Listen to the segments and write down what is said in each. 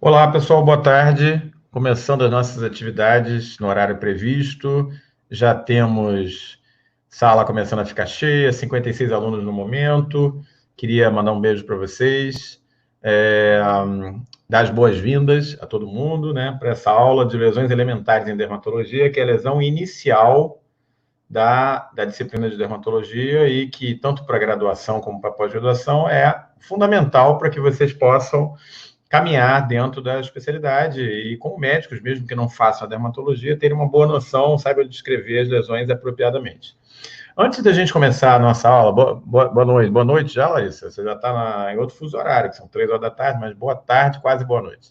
Olá, pessoal, boa tarde. Começando as nossas atividades no horário previsto. Já temos sala começando a ficar cheia, 56 alunos no momento. Queria mandar um beijo para vocês, dar as boas-vindas a todo mundo, né, para essa aula de lesões elementares em dermatologia, que é a lesão inicial da disciplina de dermatologia e que, tanto para graduação como para pós-graduação, é fundamental para que vocês possam caminhar dentro da especialidade e, como médicos, mesmo que não façam a dermatologia, terem uma boa noção, saibam descrever as lesões apropriadamente. Antes da gente começar a nossa aula, boa noite já, Larissa. Você já está em outro fuso horário, que são 3 horas da tarde, mas boa tarde, quase boa noite.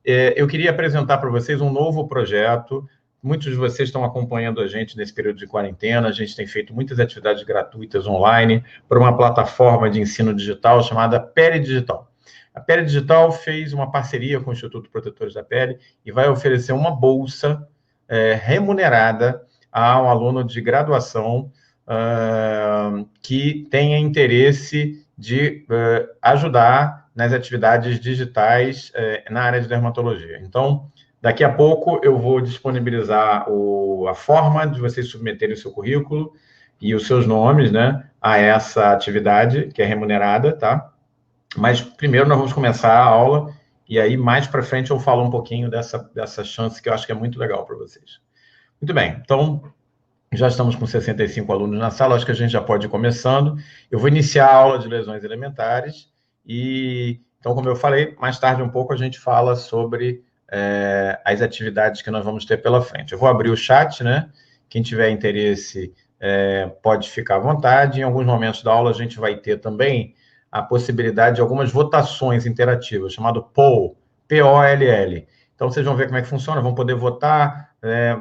Eu queria apresentar para vocês um novo projeto. Muitos de vocês estão acompanhando a gente nesse período de quarentena. A gente tem feito muitas atividades gratuitas online por uma plataforma de ensino digital chamada Pele Digital. A Pele Digital fez uma parceria com o Instituto Protetores da Pele e vai oferecer uma bolsa remunerada a um aluno de graduação que tenha interesse de ajudar nas atividades digitais na área de dermatologia. Então, daqui a pouco eu vou disponibilizar a forma de vocês submeterem o seu currículo e os seus nomes, né, a essa atividade que é remunerada, tá? Mas primeiro nós vamos começar a aula e aí mais para frente eu falo um pouquinho dessa chance que eu acho que é muito legal para vocês. Muito bem, então já estamos com 65 alunos na sala, acho que a gente já pode ir começando. Eu vou iniciar a aula de lesões elementares e, então, como eu falei, mais tarde um pouco a gente fala sobre as atividades que nós vamos ter pela frente. Eu vou abrir o chat, né? Quem tiver interesse pode ficar à vontade. Em alguns momentos da aula a gente vai ter também a possibilidade de algumas votações interativas, chamado POLL, P-O-L-L. Então, vocês vão ver como é que funciona, vão poder votar,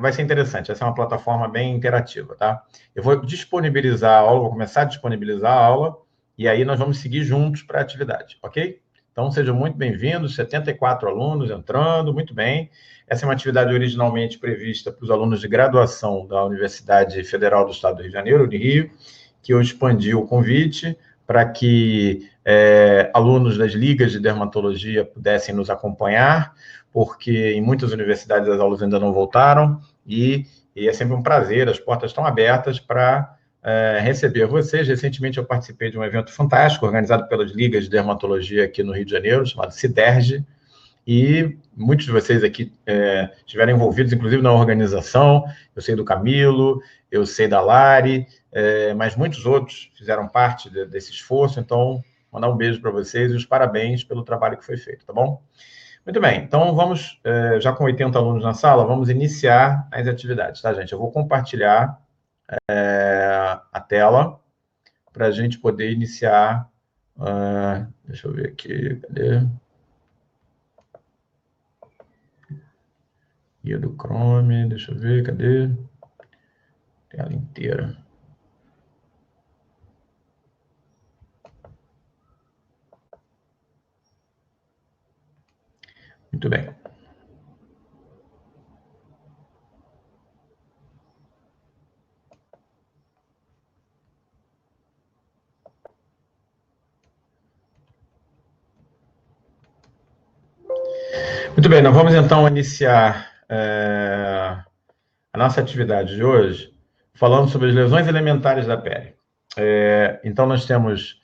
vai ser interessante, essa é uma plataforma bem interativa, tá? Eu vou disponibilizar a aula, vou começar a disponibilizar a aula, e aí nós vamos seguir juntos para a atividade, ok? Então, sejam muito bem-vindos, 74 alunos entrando, muito bem. Essa é uma atividade originalmente prevista para os alunos de graduação da Universidade Federal do Estado do Rio de Janeiro, de Rio, que eu expandi o convite para que alunos das ligas de dermatologia pudessem nos acompanhar, porque em muitas universidades as aulas ainda não voltaram, e é sempre um prazer, as portas estão abertas para receber vocês. Recentemente eu participei de um evento fantástico, organizado pelas ligas de dermatologia aqui no Rio de Janeiro, chamado Ciderge, e muitos de vocês aqui estiveram envolvidos, inclusive, na organização. Eu sei do Camilo, eu sei da Lari, mas muitos outros fizeram parte desse esforço, então, mandar um beijo para vocês e os parabéns pelo trabalho que foi feito, tá bom? Muito bem, então vamos, já com 80 alunos na sala, vamos iniciar as atividades, tá, gente? Eu vou compartilhar a tela para a gente poder iniciar. Deixa eu ver aqui, cadê? Guia do Chrome, deixa eu ver, cadê? Tela inteira. Muito bem. Muito bem, nós vamos então iniciar a nossa atividade de hoje falando sobre as lesões elementares da pele. Então, nós temos...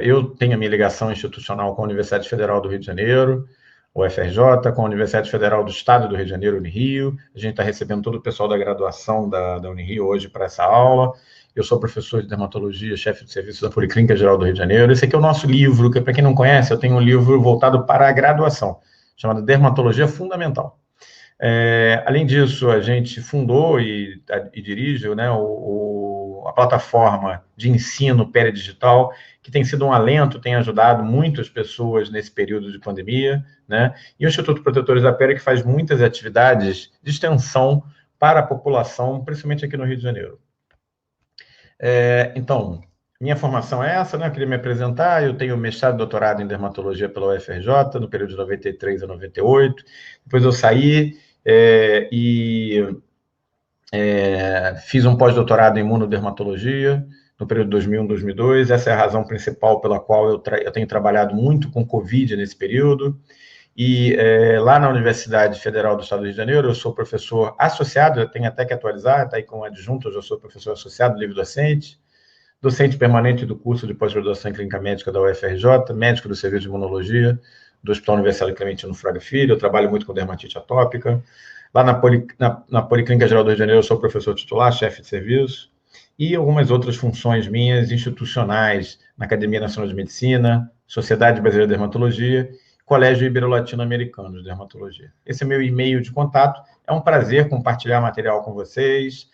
eu tenho a minha ligação institucional com a Universidade Federal do Rio de Janeiro, UFRJ, com a Universidade Federal do Estado do Rio de Janeiro, Unirio. A gente está recebendo todo o pessoal da graduação da Unirio hoje para essa aula. Eu sou professor de dermatologia, chefe de serviço da Policlínica Geral do Rio de Janeiro. Esse aqui é o nosso livro, que para quem não conhece, eu tenho um livro voltado para a graduação, chamado Dermatologia Fundamental. Além disso, a gente fundou e dirige, né, a plataforma de ensino Pele Digital, que tem sido um alento, tem ajudado muitas pessoas nesse período de pandemia, né? E o Instituto Protetores da Pele, que faz muitas atividades de extensão para a população, principalmente aqui no Rio de Janeiro. Então, minha formação é essa, né? Eu queria me apresentar. Eu tenho mestrado e doutorado em dermatologia pela UFRJ, no período de 93 a 98. Depois eu saí fiz um pós-doutorado em imunodermatologia no período 2001-2002. Essa é a razão principal pela qual eu tenho trabalhado muito com Covid nesse período. E lá na Universidade Federal do Estado do Rio de Janeiro, eu sou professor associado, eu tenho até que atualizar, está aí com adjunto, eu já sou professor associado, livre-docente, docente permanente do curso de pós-graduação em Clínica Médica da UFRJ, médico do Serviço de Imunologia do Hospital Universitário Clementino Fraga Filho, eu trabalho muito com dermatite atópica. Lá na Policlínica Geral do Rio de Janeiro, eu sou professor titular, chefe de serviço, e algumas outras funções minhas institucionais na Academia Nacional de Medicina, Sociedade Brasileira de Dermatologia, Colégio Ibero-Latino-Americano de Dermatologia. Esse é meu e-mail de contato. É um prazer compartilhar material com vocês.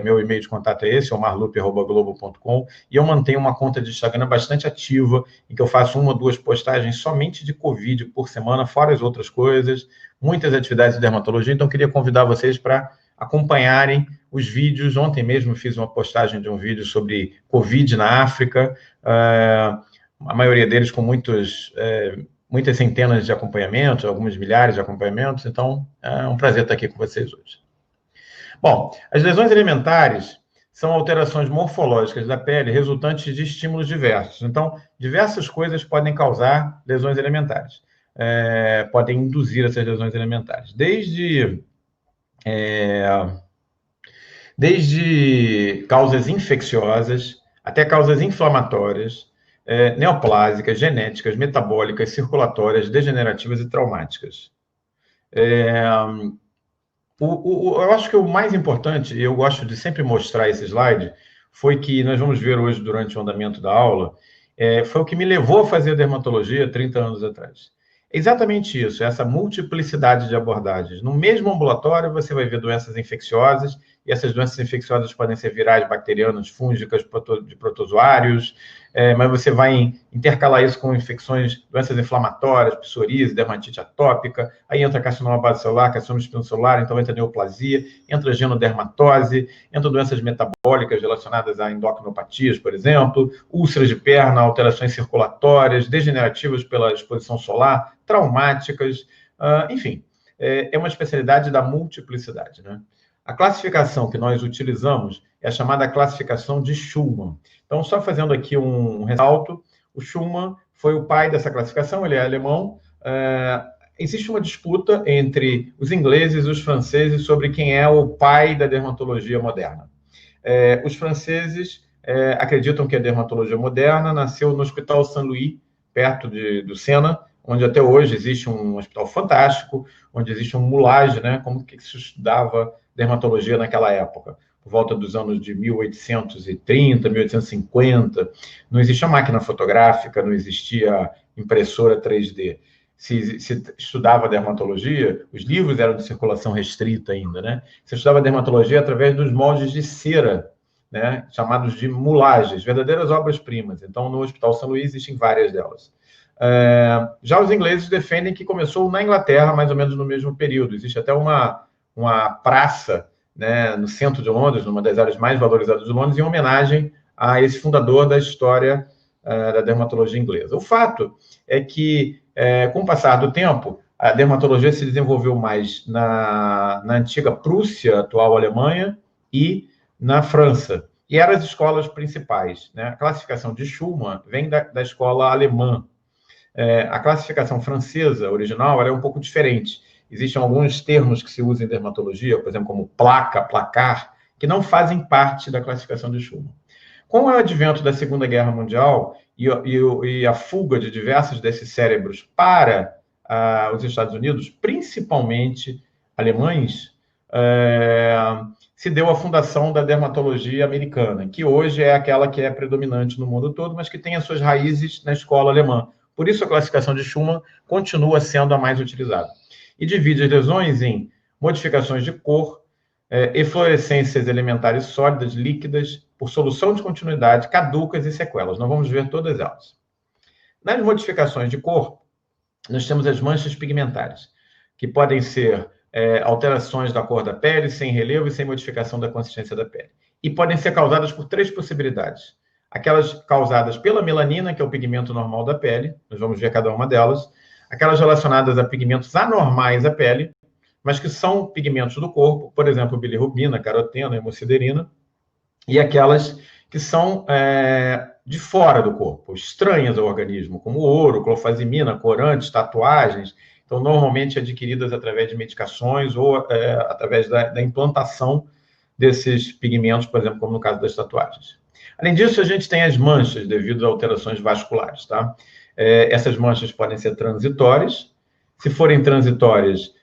Meu e-mail de contato é esse, omarlupe@globo.com, e eu mantenho uma conta de Instagram bastante ativa, em que eu faço 1 ou 2 postagens somente de Covid por semana, fora as outras coisas, muitas atividades de dermatologia, então eu queria convidar vocês para acompanharem os vídeos. Ontem mesmo fiz uma postagem de um vídeo sobre Covid na África, a maioria deles com muitas centenas de acompanhamentos, alguns milhares de acompanhamentos, então é um prazer estar aqui com vocês hoje. Bom, as lesões elementares são alterações morfológicas da pele resultantes de estímulos diversos. Então, diversas coisas podem causar lesões elementares, podem induzir essas lesões elementares. Desde causas infecciosas até causas inflamatórias, neoplásicas, genéticas, metabólicas, circulatórias, degenerativas e traumáticas. Eu acho que o mais importante, e eu gosto de sempre mostrar esse slide, foi que nós vamos ver hoje durante o andamento da aula, foi o que me levou a fazer dermatologia 30 anos atrás. É exatamente isso, essa multiplicidade de abordagens. No mesmo ambulatório, você vai ver doenças infecciosas, e essas doenças infecciosas podem ser virais, bacterianas, fúngicas, de protozoários, mas você vai intercalar isso com infecções, doenças inflamatórias, psoríase, dermatite atópica, aí entra carcinoma basocelular, carcinoma espinocelular, então entra neoplasia, entra genodermatose, entra doenças metabólicas relacionadas a endocrinopatias, por exemplo, úlceras de perna, alterações circulatórias, degenerativas pela exposição solar, traumáticas, enfim, é uma especialidade da multiplicidade, né? A classificação que nós utilizamos é a chamada classificação de Schulman. Então, só fazendo aqui um ressalto, o Schulman foi o pai dessa classificação, ele é alemão. Existe uma disputa entre os ingleses e os franceses sobre quem é o pai da dermatologia moderna. Os franceses acreditam que a dermatologia moderna nasceu no Hospital Saint-Louis, perto do Sena, onde até hoje existe um hospital fantástico, onde existe um moulage, né, como que se estudava dermatologia naquela época, por volta dos anos de 1830, 1850, não existia máquina fotográfica, não existia impressora 3D. Se estudava dermatologia, os livros eram de circulação restrita ainda, né? Se estudava dermatologia através dos moldes de cera, né, chamados de moulages, verdadeiras obras-primas. Então, no Hospital São Luís existem várias delas. Já os ingleses defendem que começou na Inglaterra, mais ou menos no mesmo período. Existe até uma praça, né, no centro de Londres, numa das áreas mais valorizadas de Londres, em homenagem a esse fundador da história da dermatologia inglesa. O fato é que, com o passar do tempo, a dermatologia se desenvolveu mais na antiga Prússia, atual Alemanha, e na França. E eram as escolas principais, né? A classificação de Schulman vem da escola alemã. A classificação francesa original era um pouco diferente. Existem alguns termos que se usam em dermatologia, por exemplo, como placa, placar, que não fazem parte da classificação de Schulman. Com o advento da Segunda Guerra Mundial e a fuga de diversos desses cérebros para os Estados Unidos, principalmente alemães, se deu a fundação da dermatologia americana, que hoje é aquela que é predominante no mundo todo, mas que tem as suas raízes na escola alemã. Por isso, a classificação de Schulman continua sendo a mais utilizada. E divide as lesões em modificações de cor, eflorescências elementares sólidas, líquidas, por solução de continuidade, caducas e sequelas. Nós vamos ver todas elas. Nas modificações de cor, nós temos as manchas pigmentares, que podem ser alterações da cor da pele, sem relevo e sem modificação da consistência da pele. E podem ser causadas por 3 possibilidades. Aquelas causadas pela melanina, que é o pigmento normal da pele, nós vamos ver cada uma delas. Aquelas relacionadas a pigmentos anormais da pele, mas que são pigmentos do corpo, por exemplo, bilirrubina, caroteno, hemosiderina. E aquelas que são de fora do corpo, estranhas ao organismo, como ouro, clofazimina, corantes, tatuagens. Então, normalmente adquiridas através de medicações ou através da implantação desses pigmentos, por exemplo, como no caso das tatuagens. Além disso, a gente tem as manchas devido a alterações vasculares, tá? Essas manchas podem ser transitórias. Se forem transitórias,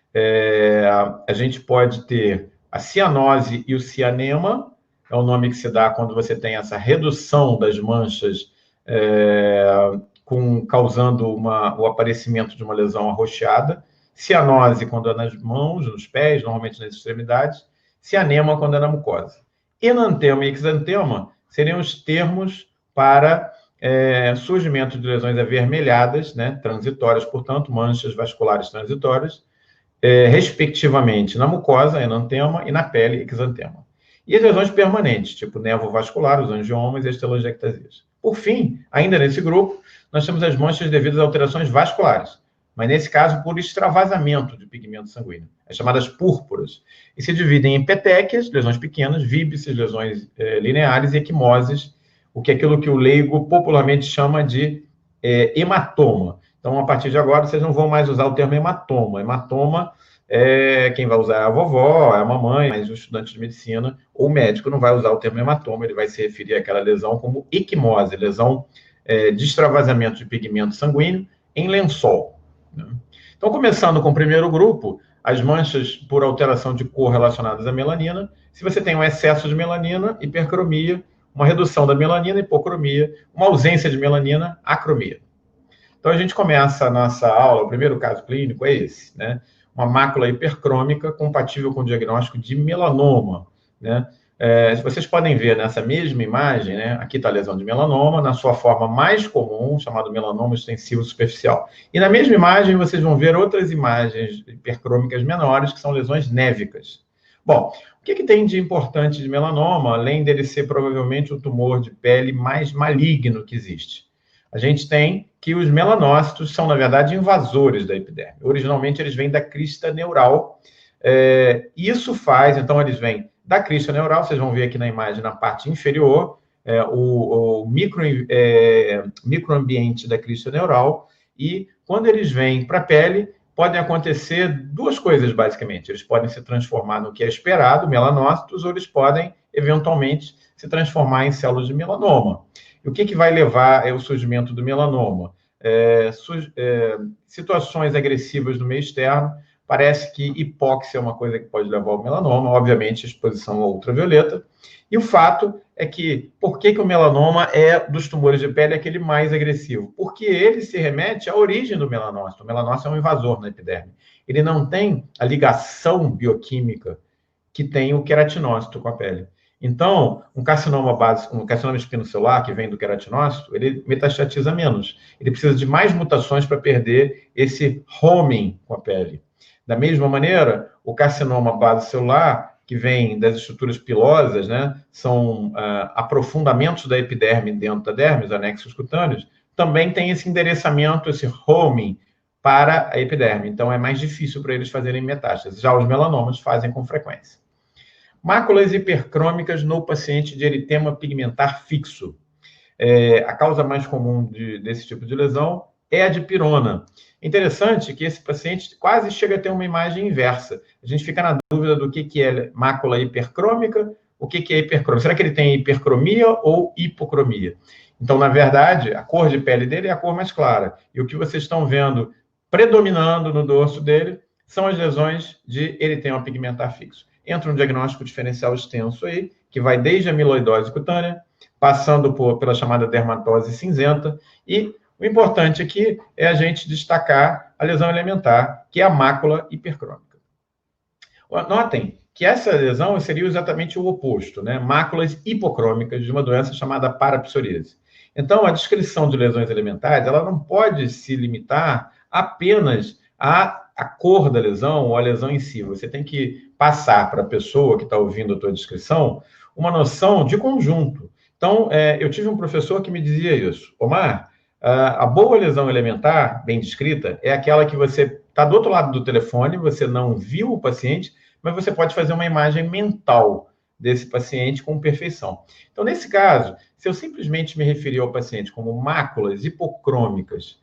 a gente pode ter a cianose e o cianema, é o nome que se dá quando você tem essa redução das manchas, causando o aparecimento de uma lesão arroxeada. Cianose quando é nas mãos, nos pés, normalmente nas extremidades. Cianema quando é na mucosa. Enantema e exantema seriam os termos para surgimento de lesões avermelhadas, né, transitórias, portanto, manchas vasculares transitórias, respectivamente na mucosa, enantema, e na pele, exantema. E as lesões permanentes, tipo nevovascular, os angiomas e as telangiectasias. Por fim, ainda nesse grupo, nós temos as manchas devidas a alterações vasculares, mas nesse caso por extravasamento de pigmento sanguíneo, as chamadas púrpuras, e se dividem em petequias, lesões pequenas, víbices, lesões lineares, e equimoses, o que é aquilo que o leigo popularmente chama de hematoma. Então, a partir de agora, vocês não vão mais usar o termo hematoma. Hematoma, quem vai usar é a vovó, é a mamãe, mas o estudante de medicina ou médico não vai usar o termo hematoma, ele vai se referir àquela lesão como equimose, lesão de extravasamento de pigmento sanguíneo em lençol. Né? Então, começando com o primeiro grupo, as manchas por alteração de cor relacionadas à melanina. Se você tem um excesso de melanina, hipercromia, uma redução da melanina, hipocromia, uma ausência de melanina, acromia. Então, a gente começa a nossa aula, o primeiro caso clínico é esse, né? Uma mácula hipercrômica compatível com o diagnóstico de melanoma, né? Vocês podem ver nessa mesma imagem, né? Aqui está a lesão de melanoma, na sua forma mais comum, chamado melanoma extensivo superficial. E na mesma imagem, vocês vão ver outras imagens hipercrômicas menores, que são lesões névicas. Bom, o que tem de importante de melanoma, além dele ser provavelmente o tumor de pele mais maligno que existe? A gente tem que os melanócitos são, na verdade, invasores da epiderme. Originalmente, eles vêm da crista neural. Isso faz, então, eles vêm da crista neural, vocês vão ver aqui na imagem, na parte inferior, o microambiente da crista neural, e quando eles vêm para a pele, podem acontecer duas coisas, basicamente. Eles podem se transformar no que é esperado, melanócitos, ou eles podem, eventualmente, se transformar em células de melanoma. E o que vai levar ao surgimento do melanoma? Situações agressivas no meio externo. Parece que hipóxia é uma coisa que pode levar ao melanoma, obviamente, exposição à ultravioleta. E o fato é que, por que o melanoma dos tumores de pele, aquele mais agressivo? Porque ele se remete à origem do melanócito. O melanócito é um invasor na epiderme. Ele não tem a ligação bioquímica que tem o queratinócito com a pele. Então, um carcinoma espinocelular, que vem do queratinócito, ele metastatiza menos. Ele precisa de mais mutações para perder esse homing com a pele. Da mesma maneira, o carcinoma basocelular, que vem das estruturas pilosas, né, são aprofundamentos da epiderme dentro da derme, anexos cutâneos, também tem esse endereçamento, esse homing para a epiderme. Então, é mais difícil para eles fazerem metástases. Já os melanomas fazem com frequência. Máculas hipercrômicas no paciente de eritema pigmentar fixo. A causa mais comum desse tipo de lesão é a dipirona. Interessante que esse paciente quase chega a ter uma imagem inversa. A gente fica na dúvida do que é mácula hipercrômica, o que é hipercrômica. Será que ele tem hipercromia ou hipocromia? Então, na verdade, a cor de pele dele é a cor mais clara. E o que vocês estão vendo predominando no dorso dele são as lesões de eritema pigmentar fixo. Entra um diagnóstico diferencial extenso aí, que vai desde a amiloidose cutânea, passando pela chamada dermatose cinzenta, e o importante aqui é a gente destacar a lesão elementar, que é a mácula hipercrômica. Notem que essa lesão seria exatamente o oposto, né? Máculas hipocrômicas de uma doença chamada parapsoríase. Então, a descrição de lesões elementares, ela não pode se limitar apenas à cor da lesão ou à lesão em si. Você tem que passar para a pessoa que está ouvindo a tua descrição uma noção de conjunto. Então, eu tive um professor que me dizia isso. Omar, a boa lesão elementar, bem descrita, é aquela que você está do outro lado do telefone, você não viu o paciente, mas você pode fazer uma imagem mental desse paciente com perfeição. Então, nesse caso, se eu simplesmente me referir ao paciente como máculas hipocrômicas,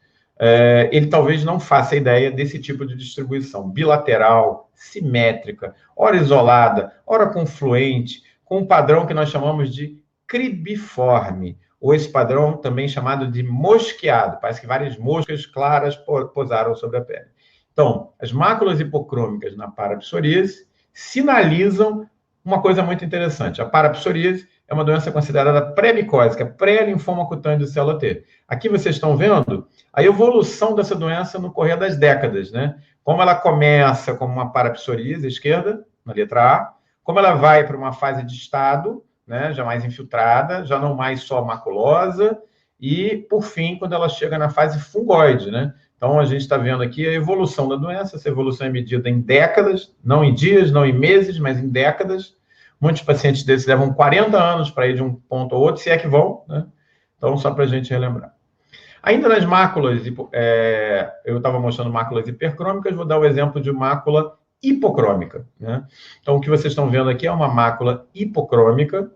ele talvez não faça ideia desse tipo de distribuição bilateral, simétrica, ora isolada, ora confluente, com um padrão que nós chamamos de cribiforme, ou esse padrão também chamado de mosqueado. Parece que várias moscas claras posaram sobre a pele. Então, as máculas hipocrômicas na parapsoríase sinalizam uma coisa muito interessante. A parapsoríase é uma doença considerada pré-micósica, pré-linfoma cutâneo de célula T. Aqui vocês estão vendo a evolução dessa doença no correr das décadas, né? Como ela começa como uma parapsoríase esquerda, na letra A, como ela vai para uma fase de estado, né, já mais infiltrada, já não mais só maculosa, e, por fim, quando ela chega na fase fungoide, né? Então, a gente está vendo aqui a evolução da doença. Essa evolução é medida em décadas, não em dias, não em meses, mas em décadas. Muitos pacientes desses levam 40 anos para ir de um ponto ao outro, se é que vão, né? Então, só para a gente relembrar. Ainda nas máculas, eu estava mostrando máculas hipercrômicas, vou dar o exemplo de mácula hipocrômica, né? Então, o que vocês estão vendo aqui é uma mácula hipocrômica,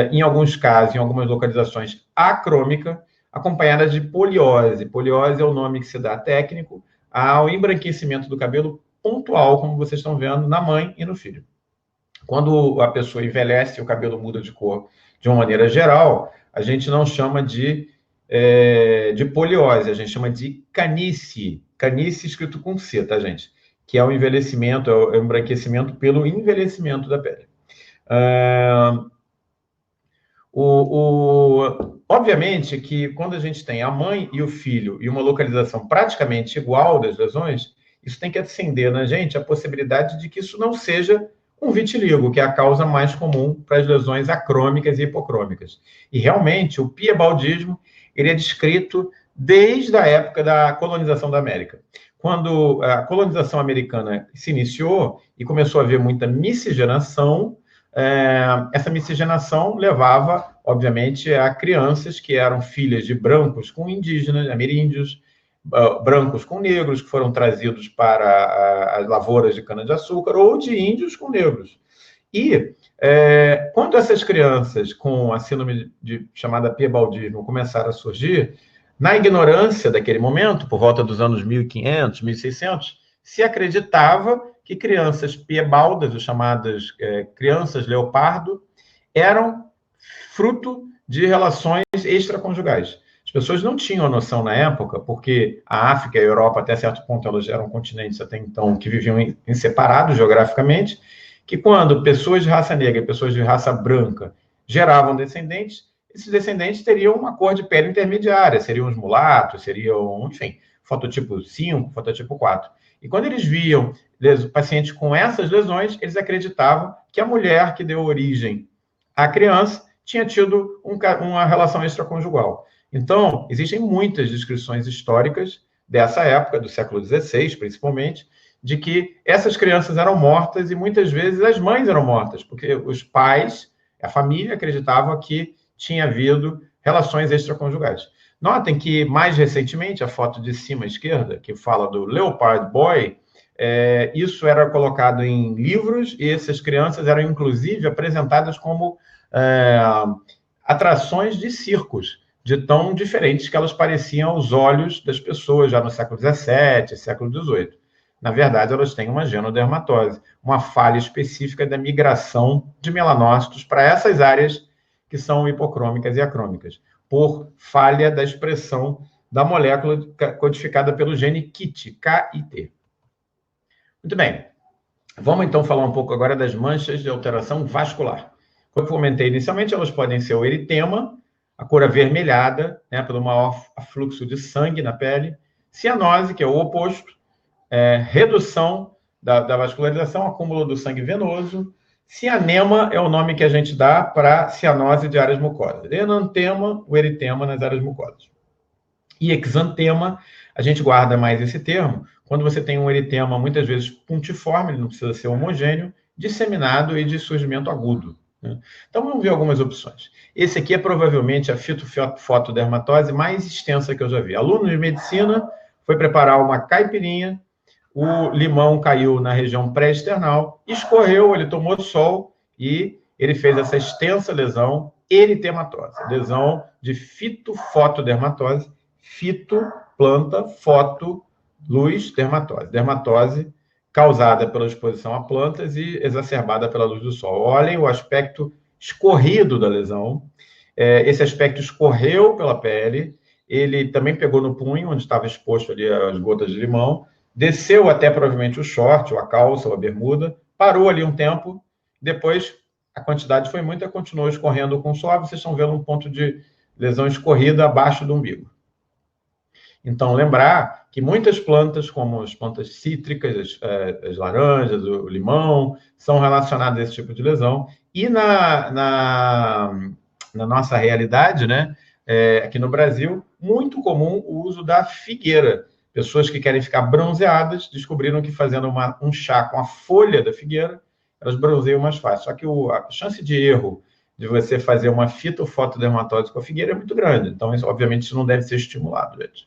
em alguns casos, em algumas localizações, acrômica, acompanhada de poliose. Poliose é o nome que se dá técnico ao embranquecimento do cabelo pontual, como vocês estão vendo, na mãe e no filho. Quando a pessoa envelhece e o cabelo muda de cor de uma maneira geral, a gente não chama de poliose, a gente chama de canice. Canice escrito com C, tá, gente? Que é o envelhecimento, é o embranquecimento pelo envelhecimento da pele. Obviamente que quando a gente tem a mãe e o filho e uma localização praticamente igual das lesões, isso tem que acender na gente a possibilidade de que isso não seja um vitiligo, que é a causa mais comum para as lesões acrômicas e hipocrômicas. E realmente o piebaldismo ele é descrito desde a época da colonização da América. Quando a colonização americana se iniciou e começou a haver muita miscigenação, essa miscigenação levava, obviamente, a crianças que eram filhas de brancos com indígenas, ameríndios, brancos com negros, que foram trazidos para as lavouras de cana-de-açúcar, ou de índios com negros. E quando essas crianças com a síndrome chamada piebaldismo começaram a surgir, na ignorância daquele momento, por volta dos anos 1500, 1600, se acreditava que crianças piebaldas, as chamadas crianças leopardo, eram fruto de relações extraconjugais. As pessoas não tinham a noção na época, porque a África e a Europa, até certo ponto, elas eram continentes até então que viviam em separados geograficamente, que quando pessoas de raça negra e pessoas de raça branca geravam descendentes, esses descendentes teriam uma cor de pele intermediária, seriam os mulatos, seriam, enfim, fototipo 5, fototipo 4. E quando eles viam pacientes com essas lesões, eles acreditavam que a mulher que deu origem à criança tinha tido uma relação extraconjugal. Então, existem muitas descrições históricas dessa época, do século XVI, principalmente, de que essas crianças eram mortas e muitas vezes as mães eram mortas, porque os pais, a família, acreditava que tinha havido relações extraconjugais. Notem que, mais recentemente, a foto de cima à esquerda, que fala do Leopard Boy, isso era colocado em livros e essas crianças eram, inclusive, apresentadas como atrações de circos, de tão diferentes que elas pareciam aos olhos das pessoas, já no século XVII, século XVIII. Na verdade, elas têm uma genodermatose, uma falha específica da migração de melanócitos para essas áreas que são hipocrômicas e acrômicas, por falha da expressão da molécula codificada pelo gene KIT, K-I-T. Muito bem. Vamos, então, falar um pouco agora das manchas de alteração vascular. Como eu comentei inicialmente, elas podem ser o eritema, a cor avermelhada, né, pelo maior afluxo de sangue na pele, cianose, que é o oposto, redução da vascularização, acúmulo do sangue venoso. Cianema é o nome que a gente dá para cianose de áreas mucosas. Enantema, o eritema nas áreas mucosas. E exantema, a gente guarda mais esse termo, quando você tem um eritema, muitas vezes puntiforme, ele não precisa ser homogêneo, disseminado e de surgimento agudo. Né? Então, vamos ver algumas opções. Esse aqui é provavelmente a fitofotodermatose mais extensa que eu já vi. Aluno de medicina foi preparar uma caipirinha, o limão caiu na região pré-external, escorreu, ele tomou sol e ele fez essa extensa lesão eritematose, lesão de fitofotodermatose, fito, planta, foto, luz, dermatose. Dermatose causada pela exposição a plantas e exacerbada pela luz do sol. Olhem o aspecto escorrido da lesão. Esse aspecto escorreu pela pele, ele também pegou no punho, onde estava exposto ali as gotas de limão, desceu até provavelmente o short, ou a calça, ou a bermuda, parou ali um tempo, depois a quantidade foi muita, continuou escorrendo com suave, vocês estão vendo um ponto de lesão escorrida abaixo do umbigo. Então, lembrar que muitas plantas, como as plantas cítricas, as laranjas, o limão, são relacionadas a esse tipo de lesão. E na nossa realidade, né, aqui no Brasil, muito comum o uso da figueira. Pessoas que querem ficar bronzeadas descobriram que fazendo um chá com a folha da figueira, elas bronzeiam mais fácil. Só que a chance de erro de você fazer uma fitofotodermatose com a figueira é muito grande. Então, obviamente, isso não deve ser estimulado, gente.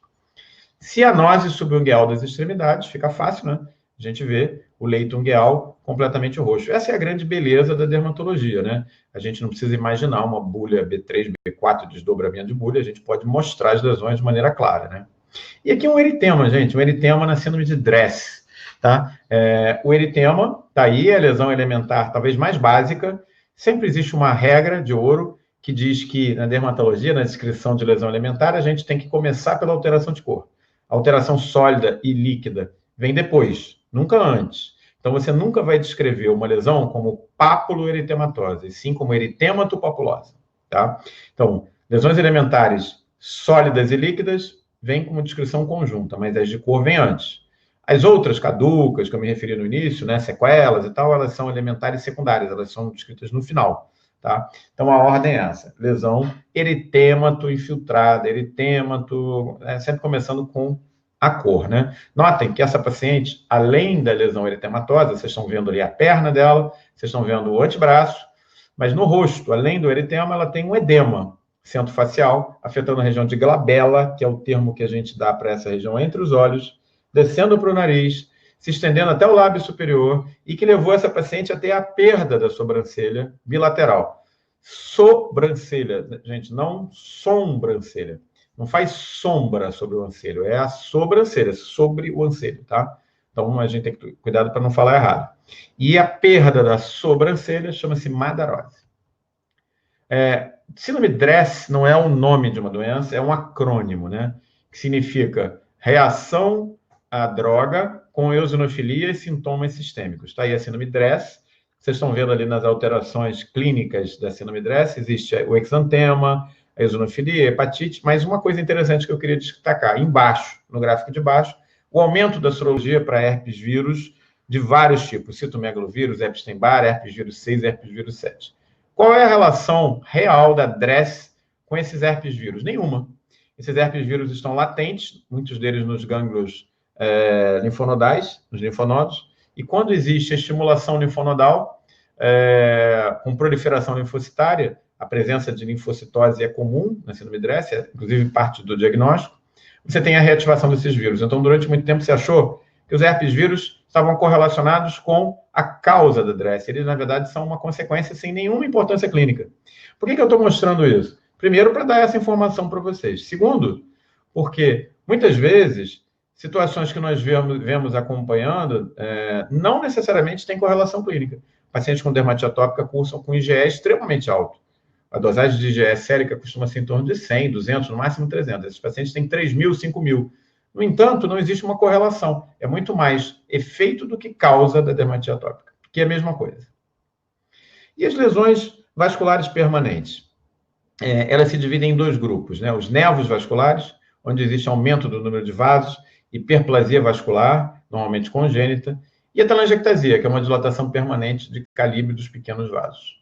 Cianose subungueal das extremidades, fica fácil, né? A gente vê o leito ungueal completamente roxo. Essa é a grande beleza da dermatologia, né? A gente não precisa imaginar uma bulha B3, B4, desdobramento de bulha, a gente pode mostrar as lesões de maneira clara, né? E aqui um eritema, gente, um eritema na síndrome de Dress, tá? O eritema, tá aí, a lesão elementar talvez mais básica, sempre existe uma regra de ouro que diz que na dermatologia, na descrição de lesão elementar, a gente tem que começar pela alteração de cor. A alteração sólida e líquida vem depois, nunca antes. Então, você nunca vai descrever uma lesão como papuloeritematose, e sim como eritematopapulosa, tá? Então, lesões elementares sólidas e líquidas vêm como descrição conjunta, mas as de cor vêm antes. As outras caducas, que eu me referi no início, né, sequelas e tal, elas são elementares secundárias, elas são descritas no final, tá? Então, a ordem é essa. Lesão eritêmato infiltrada, eritêmato, sempre começando com a cor, né? Notem que essa paciente, além da lesão eritematosa, vocês estão vendo ali a perna dela, vocês estão vendo o antebraço, mas no rosto, além do eritema, ela tem um edema centrofacial, afetando a região de glabela, que é o termo que a gente dá para essa região entre os olhos, descendo para o nariz, se estendendo até o lábio superior, e que levou essa paciente a ter a perda da sobrancelha bilateral. Sobrancelha, gente, não sobrancelha. Não faz sombra sobre o anselho, é a sobrancelha, sobre o anselho, tá? Então, a gente tem que ter cuidado para não falar errado. E a perda da sobrancelha chama-se madarose. Síndrome Dress não é o nome de uma doença, é um acrônimo, né? Que significa reação à droga com eosinofilia e sintomas sistêmicos. Tá aí a síndrome Dress. Vocês estão vendo ali nas alterações clínicas da síndrome Dress, existe o exantema, a eosinofilia, a hepatite, mas uma coisa interessante que eu queria destacar, embaixo, no gráfico de baixo, o aumento da sorologia para herpes vírus de vários tipos, citomegalovírus, Epstein-Barr, herpes vírus 6 e herpes vírus 7. Qual é a relação real da Dress com esses herpes vírus? Nenhuma. Esses herpes vírus estão latentes, muitos deles nos gânglios linfonodais, nos linfonodos, e quando existe estimulação linfonodal, com proliferação linfocitária, a presença de linfocitose é comum na síndrome Dress, inclusive parte do diagnóstico, você tem a reativação desses vírus. Então, durante muito tempo, você achou que os herpes vírus estavam correlacionados com a causa da Dress. Eles, na verdade, são uma consequência sem nenhuma importância clínica. Por que eu estou mostrando isso? Primeiro, para dar essa informação para vocês. Segundo, porque, muitas vezes, situações que nós vemos acompanhando não necessariamente têm correlação clínica. Pacientes com dermatite atópica cursam com IgE extremamente alto. A dosagem de IgE sérica costuma ser em torno de 100, 200, no máximo 300. Esses pacientes têm 3.000, 5.000. No entanto, não existe uma correlação. É muito mais efeito do que causa da dermatite atópica, que é a mesma coisa. E as lesões vasculares permanentes? Elas se dividem em dois grupos, né? Os nevos vasculares, onde existe aumento do número de vasos, hiperplasia vascular, normalmente congênita, e a telangiectasia, que é uma dilatação permanente de calibre dos pequenos vasos.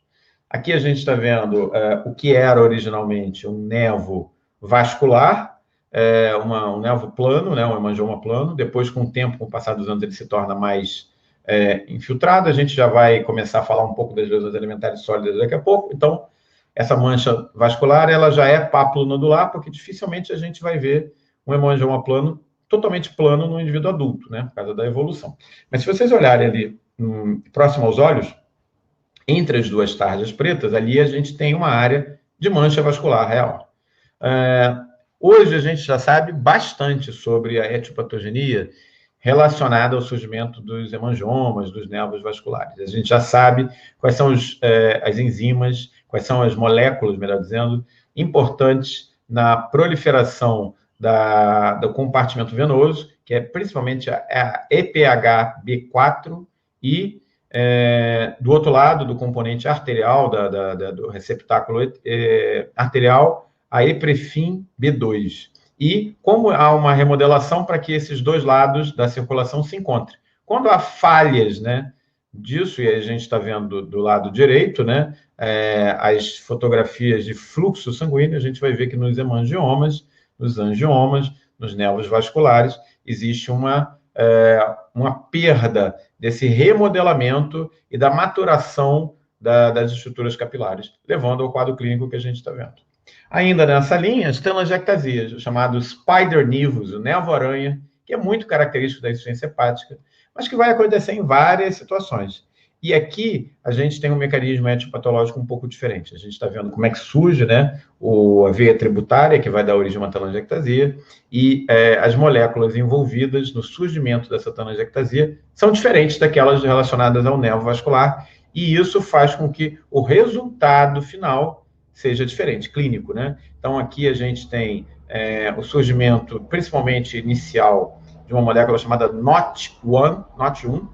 Aqui a gente está vendo o que era originalmente um nevo vascular, um nevo plano, né, um hemangioma plano. Depois, com o tempo, com o passar dos anos, ele se torna mais infiltrado. A gente já vai começar a falar um pouco das lesões alimentares sólidas daqui a pouco. Então, essa mancha vascular, ela já é papulonodular, porque dificilmente a gente vai ver um hemangioma plano totalmente plano no indivíduo adulto, né, por causa da evolução. Mas se vocês olharem ali próximo aos olhos, entre as duas tarjas pretas, ali a gente tem uma área de mancha vascular real. Hoje a gente já sabe bastante sobre a etiopatogenia relacionada ao surgimento dos hemangiomas, dos nervos vasculares. A gente já sabe quais são as enzimas, quais são as moléculas, melhor dizendo, importantes na proliferação do compartimento venoso, que é principalmente a EPHB4 e, do outro lado, do componente arterial, do receptáculo arterial, a Eprefin B2. E como há uma remodelação para que esses dois lados da circulação se encontrem. Quando há falhas, né, disso, e a gente está vendo do lado direito, né, as fotografias de fluxo sanguíneo, a gente vai ver que nos hemangiomas, nos angiomas, nos nervos vasculares, existe uma perda desse remodelamento e da maturação das estruturas capilares, levando ao quadro clínico que a gente está vendo. Ainda nessa linha, as telangiectasias, o chamado spider nevus, o nevo-aranha, que é muito característico da insuficiência hepática, mas que vai acontecer em várias situações. E aqui a gente tem um mecanismo etiopatológico um pouco diferente. A gente está vendo como é que surge, né, a veia tributária, que vai dar origem a uma telangiectasia, e as moléculas envolvidas no surgimento dessa telangiectasia são diferentes daquelas relacionadas ao nervo vascular, e isso faz com que o resultado final seja diferente, clínico, né? Então, aqui a gente tem o surgimento, principalmente inicial, de uma molécula chamada NOT1,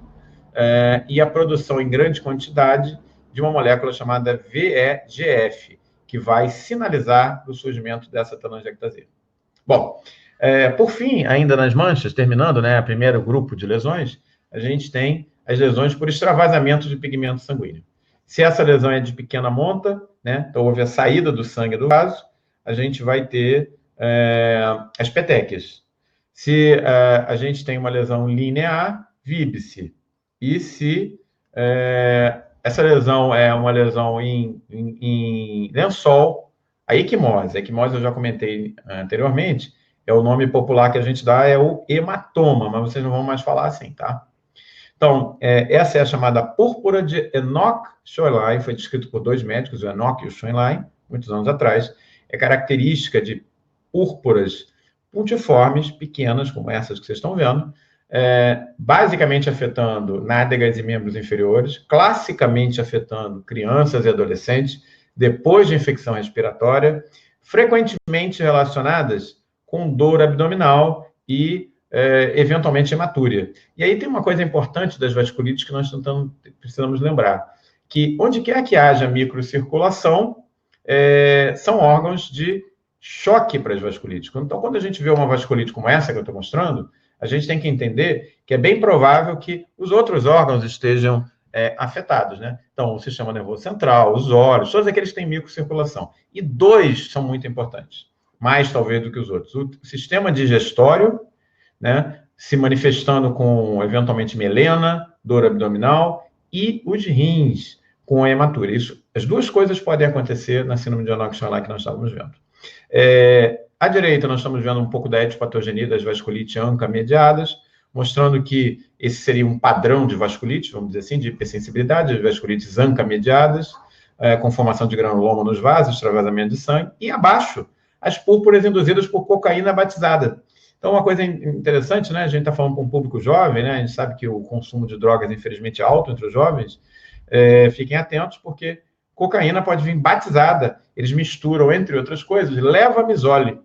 e a produção em grande quantidade de uma molécula chamada VEGF, que vai sinalizar o surgimento dessa telangiectasia. Bom, por fim, ainda nas manchas, terminando, né, o primeiro grupo de lesões, a gente tem as lesões por extravasamento de pigmento sanguíneo. Se essa lesão é de pequena monta, né, então houve a saída do sangue do vaso, a gente vai ter as petequias. Se a gente tem uma lesão linear, víbice. E se essa lesão é uma lesão em lençol, a equimose. A equimose eu já comentei anteriormente, é o nome popular que a gente dá, é o hematoma, mas vocês não vão mais falar assim, tá? Então, essa é a chamada púrpura de Enoch-Schönlein, foi descrito por dois médicos, o Enoch e o Schönlein, muitos anos atrás. É característica de púrpuras puntiformes, pequenas, como essas que vocês estão vendo, basicamente afetando nádegas e membros inferiores, classicamente afetando crianças e adolescentes, depois de infecção respiratória, frequentemente relacionadas com dor abdominal e eventualmente hematúria. E aí tem uma coisa importante das vasculites que nós precisamos lembrar, que onde quer que haja microcirculação, são órgãos de choque para as vasculites. Então, quando a gente vê uma vasculite como essa que eu estou mostrando, a gente tem que entender que é bem provável que os outros órgãos estejam afetados, né? Então, o sistema nervoso central, os olhos, todos aqueles que têm microcirculação. E dois são muito importantes, mais talvez do que os outros. O sistema digestório, né, se manifestando com, eventualmente, melena, dor abdominal, e os rins com a hematúria. As duas coisas podem acontecer na síndrome de Enoch-Schönlein que nós estávamos vendo. À direita, nós estamos vendo um pouco da etiopatogenia das vasculites ANCA-mediadas, mostrando que esse seria um padrão de vasculite, vamos dizer assim, de hipersensibilidade, as vasculites ANCA-mediadas, com formação de granuloma nos vasos, extravasamento de sangue, e abaixo, as púrpuras induzidas por cocaína batizada. Então, uma coisa interessante, né? A gente está falando para um público jovem, né? A gente sabe que o consumo de drogas, infelizmente, é alto entre os jovens. Fiquem atentos, porque cocaína pode vir batizada. Eles misturam, entre outras coisas, levamisole,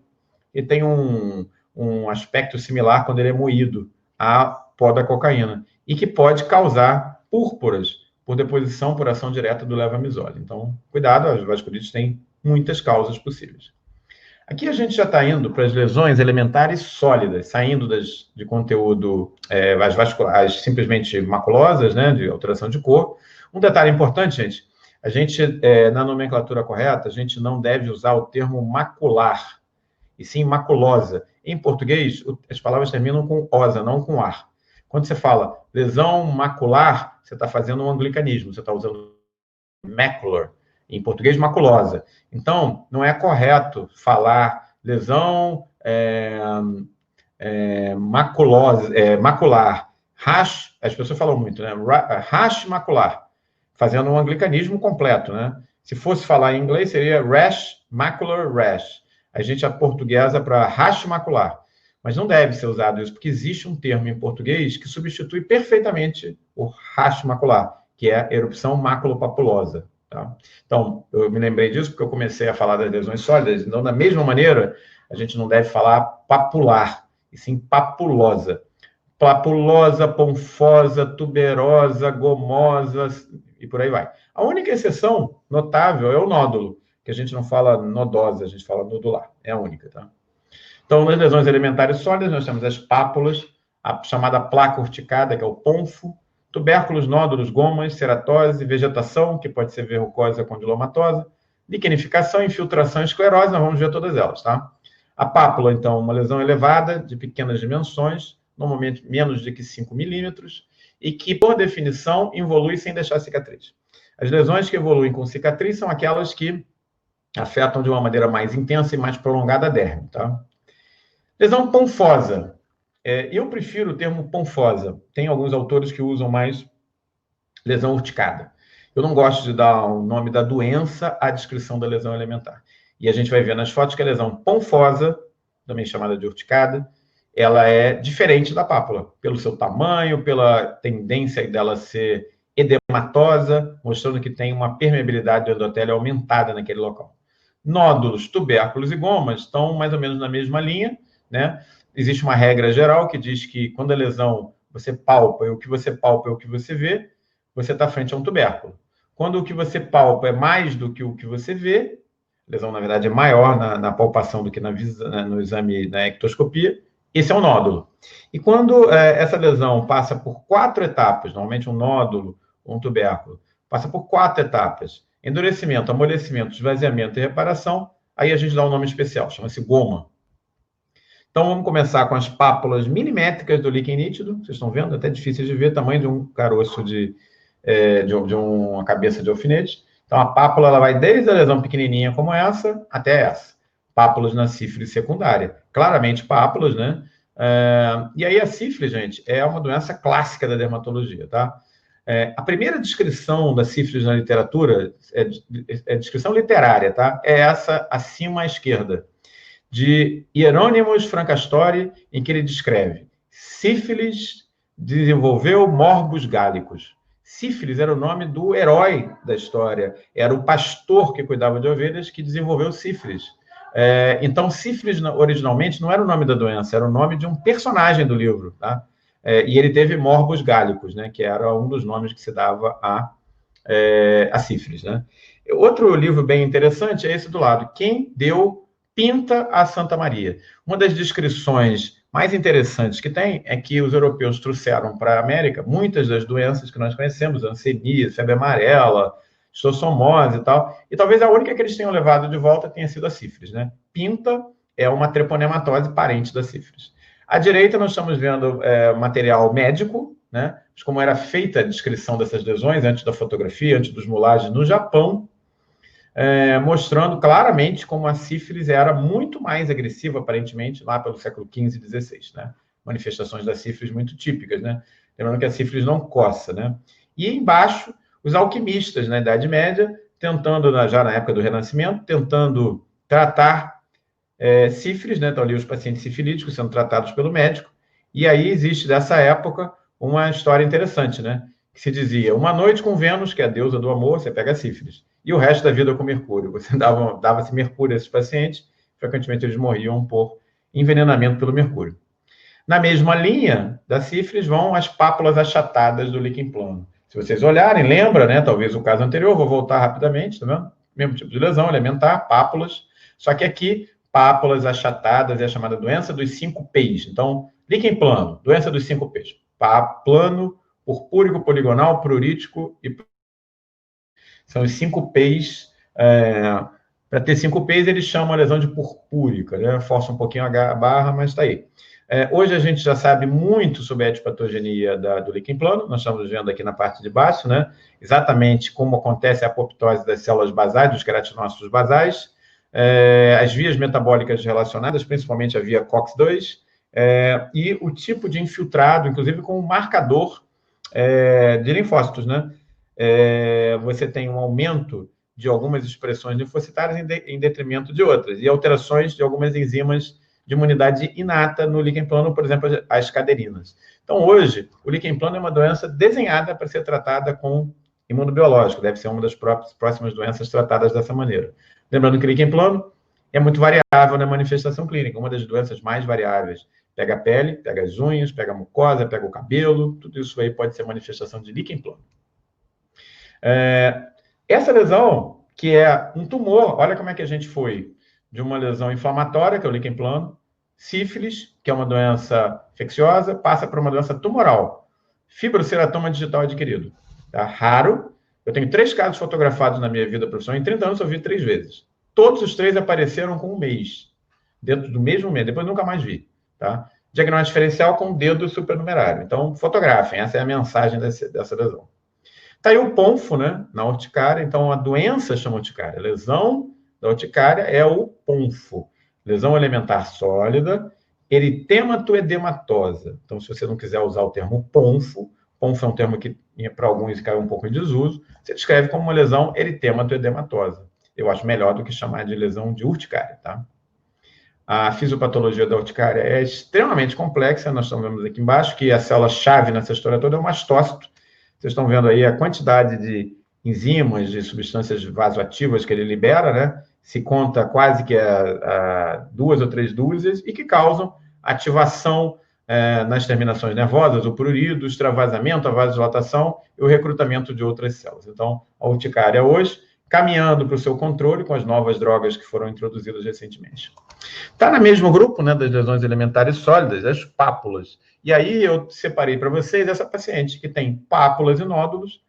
que tem um aspecto similar quando ele é moído a pó da cocaína, e que pode causar púrpuras por deposição, por ação direta do levamisole. Então, cuidado, as vasculites têm muitas causas possíveis. Aqui a gente já está indo para as lesões elementares sólidas, saindo de conteúdo, as vasculares simplesmente maculosas, né, de alteração de cor. Um detalhe importante, gente, a gente, na nomenclatura correta, a gente não deve usar o termo macular, e sim maculosa. Em português, as palavras terminam com osa, não com ar. Quando você fala lesão macular, você está fazendo um anglicanismo, você está usando macular. Em português, maculosa. Então, não é correto falar lesão macular. Rash, as pessoas falam muito, né? Rash macular, fazendo um anglicanismo completo, né? Se fosse falar em inglês, seria rash, macular rash. A gente aportuguesa para racho macular. Mas não deve ser usado isso, porque existe um termo em português que substitui perfeitamente o racho macular, que é a erupção maculopapulosa. Tá? Então, eu me lembrei disso porque eu comecei a falar das lesões sólidas. Então, da mesma maneira, a gente não deve falar papular, e sim papulosa. Papulosa, ponfosa, tuberosa, gomosa, e por aí vai. A única exceção notável é o nódulo, que a gente não fala nodosa, a gente fala nodular. É a única, tá? Então, nas lesões elementares sólidas, nós temos as pápulas, a chamada placa urticada, que é o ponfo, tubérculos, nódulos, gomas, ceratose, vegetação, que pode ser verrucosa ou condilomatosa, liquenificação, infiltração e esclerose, nós vamos ver todas elas, tá? A pápula, então, uma lesão elevada, de pequenas dimensões, normalmente menos de que 5 milímetros, e que, por definição, evolui sem deixar cicatriz. As lesões que evoluem com cicatriz são aquelas que afetam de uma maneira mais intensa e mais prolongada a derme, tá? Lesão ponfosa. Eu prefiro o termo ponfosa. Tem alguns autores que usam mais lesão urticada. Eu não gosto de dar o nome da doença à descrição da lesão elementar. E a gente vai ver nas fotos que a lesão ponfosa, também chamada de urticada, ela é diferente da pápula, pelo seu tamanho, pela tendência dela ser edematosa, mostrando que tem uma permeabilidade do endotélio aumentada naquele local. Nódulos, tubérculos e gomas estão mais ou menos na mesma linha, né? Existe uma regra geral que diz que quando a lesão você palpa e o que você palpa é o que você vê, você está frente a um tubérculo. Quando o que você palpa é mais do que o que você vê, a lesão, na verdade, é maior na palpação do que no exame, na ectoscopia, esse é um nódulo. E quando essa lesão passa por 4 etapas, normalmente um nódulo ou um tubérculo, passa por 4 etapas, endurecimento, amolecimento, esvaziamento e reparação, aí a gente dá um nome especial, chama-se goma. Então, vamos começar com as pápulas milimétricas do líquen nítido. Vocês estão vendo? Até difícil de ver, tamanho de um caroço de uma cabeça de alfinete. Então, a pápula ela vai desde a lesão pequenininha como essa, até essa. Pápulas na sífilis secundária. Claramente pápulas, né? E aí a sífilis, gente, é uma doença clássica da dermatologia, tá? A primeira descrição da sífilis na literatura é descrição literária, tá? É essa acima à esquerda, de Hieronymus Francastori, em que ele descreve: sífilis desenvolveu morbus gálicos. Sífilis era o nome do herói da história, era o pastor que cuidava de ovelhas que desenvolveu sífilis. Então, sífilis originalmente não era o nome da doença, era o nome de um personagem do livro, tá? E ele teve morbus gálicos, né, que era um dos nomes que se dava a sífilis, né? Outro livro bem interessante é esse do lado, Quem Deu Pinta a Santa Maria. Uma das descrições mais interessantes que tem é que os europeus trouxeram para a América muitas das doenças que nós conhecemos, hanseníase, febre amarela, estossomose e tal, e talvez a única que eles tenham levado de volta tenha sido a sífilis, né? Pinta é uma treponematose parente da sífilis. À direita nós estamos vendo material médico, né? Como era feita a descrição dessas lesões antes da fotografia, antes dos mulagens no Japão, mostrando claramente como a sífilis era muito mais agressiva, aparentemente, lá pelo século XV e XVI, né? Manifestações da sífilis muito típicas, né? Lembrando que a sífilis não coça, né? E embaixo, os alquimistas na Idade Média, tentando, já na época do Renascimento, tentando tratar sífilis, né? Estão ali os pacientes sifilíticos sendo tratados pelo médico, e aí existe, dessa época, uma história interessante, né? Que se dizia: uma noite com Vênus, que é a deusa do amor, você pega a sífilis, e o resto da vida com Mercúrio. Você dava-se Mercúrio a esses pacientes, frequentemente eles morriam por envenenamento pelo Mercúrio. Na mesma linha da sífilis vão as pápulas achatadas do líquen plano. Se vocês olharem, lembra, né? Talvez o caso anterior, vou voltar rapidamente, tá vendo? Mesmo tipo de lesão, elementar, pápulas, só que aqui, pápulas achatadas é a chamada doença dos 5 P's. Então, líquen plano, doença dos 5 P's. Plano, purpúrico, poligonal, prurítico e... São os 5 P's. Para ter 5 P's, eles chamam a lesão de purpúrica, né? Força um pouquinho a barra, mas está aí. Hoje a gente já sabe muito sobre a etiopatogenia do líquen plano. Nós estamos vendo aqui na parte de baixo, né? Exatamente como acontece a apoptose das células basais, dos queratinócitos basais, as vias metabólicas relacionadas, principalmente a via COX-2, e o tipo de infiltrado, inclusive com um marcador de linfócitos, né? Você tem um aumento de algumas expressões linfocitárias em detrimento de outras, e alterações de algumas enzimas de imunidade inata no líquen plano, por exemplo, as caderinas. Então, hoje, o líquen plano é uma doença desenhada para ser tratada com imunobiológico, deve ser uma das próximas doenças tratadas dessa maneira. Lembrando que o líquen plano é muito variável na manifestação clínica, uma das doenças mais variáveis. Pega a pele, pega as unhas, pega a mucosa, pega o cabelo, tudo isso aí pode ser manifestação de líquen plano. Essa lesão, que é um tumor, olha como é que a gente foi de uma lesão inflamatória, que é o líquen plano, sífilis, que é uma doença infecciosa, passa para uma doença tumoral, fibroceratoma digital adquirido. Tá? Raro. Eu tenho 3 casos fotografados na minha vida profissional, em 30 anos eu vi 3 vezes. Todos os 3 apareceram com um mês, dentro do mesmo mês, depois nunca mais vi. Tá? Diagnóstico diferencial com dedo supernumerário. Então, fotografem, essa é a mensagem dessa lesão. Está aí o ponfo, né, na urticária. Então, a doença chama urticária. A lesão da urticária é o ponfo. Lesão elementar sólida, eritematoedematosa. Então, se você não quiser usar o termo ponfo é um termo que, para alguns, caiu um pouco em desuso, você descreve como uma lesão eritematoedematosa. Eu acho melhor do que chamar de lesão de urticária, tá? A fisiopatologia da urticária é extremamente complexa. Nós estamos vendo aqui embaixo que a célula-chave nessa história toda é o mastócito. Vocês estão vendo aí a quantidade de enzimas, de substâncias vasoativas que ele libera, né? Se conta quase que a 2 ou 3 dúzias, e que causam ativação nas terminações nervosas, o prurido, o extravasamento, a vasodilatação e o recrutamento de outras células. Então, a urticária hoje, caminhando para o seu controle com as novas drogas que foram introduzidas recentemente. Está no mesmo grupo, né, das lesões elementares sólidas, as pápulas. E aí eu separei para vocês essa paciente que tem pápulas e nódulos,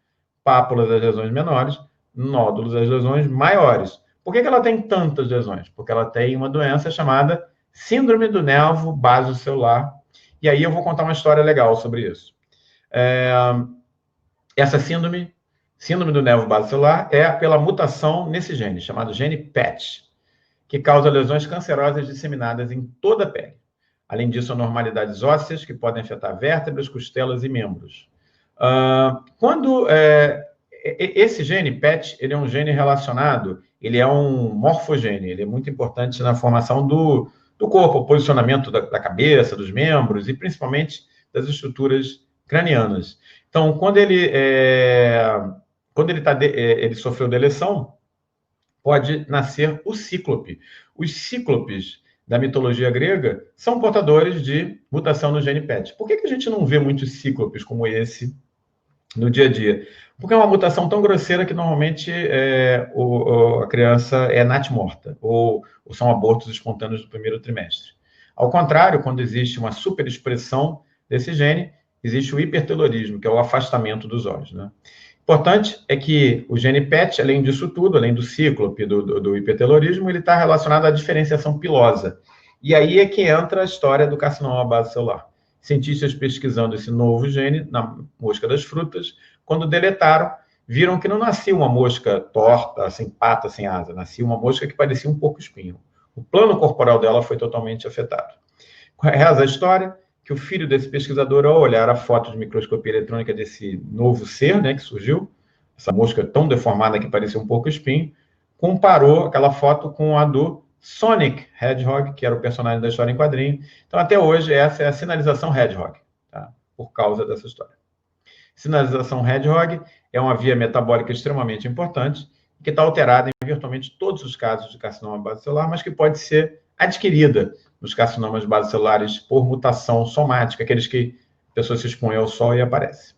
pápulas das lesões menores, nódulos das lesões maiores. Por que ela tem tantas lesões? Porque ela tem uma doença chamada síndrome do nervo basocelular. E aí eu vou contar uma história legal sobre isso. Essa síndrome do nervo basocelular é pela mutação nesse gene, chamado gene PET, que causa lesões cancerosas disseminadas em toda a pele. Além disso, anormalidades ósseas que podem afetar vértebras, costelas e membros. Esse gene PET, ele é um gene relacionado, ele é um morfogene, ele é muito importante na formação do corpo, o posicionamento da cabeça, dos membros e principalmente das estruturas cranianas. Então, quando ele sofreu deleção, pode nascer o cíclope. Os cíclopes da mitologia grega são portadores de mutação no gene PET. Por que a gente não vê muitos cíclopes como esse no dia a dia? Porque é uma mutação tão grosseira que normalmente a criança é natimorta, ou são abortos espontâneos do primeiro trimestre. Ao contrário, quando existe uma superexpressão desse gene, existe o hipertelorismo, que é o afastamento dos olhos, né? Importante é que o gene PET, além disso tudo, além do cíclope, do hipertelorismo, ele está relacionado à diferenciação pilosa. E aí é que entra a história do carcinoma basocelular. Cientistas pesquisando esse novo gene na mosca das frutas, quando deletaram, viram que não nascia uma mosca torta, sem pata, sem asa, nascia uma mosca que parecia um porco-espinho. O plano corporal dela foi totalmente afetado. Reza a história que o filho desse pesquisador, ao olhar a foto de microscopia eletrônica desse novo ser, né, que surgiu, essa mosca tão deformada que parecia um porco-espinho, comparou aquela foto com a do Sonic Hedgehog, que era o personagem da história em quadrinho. Então, até hoje, essa é a sinalização Hedgehog, tá? Por causa dessa história. Sinalização Hedgehog é uma via metabólica extremamente importante, que está alterada em virtualmente todos os casos de carcinoma basocelular, mas que pode ser adquirida nos carcinomas basocelulares por mutação somática, aqueles que a pessoa se expõe ao sol e aparece.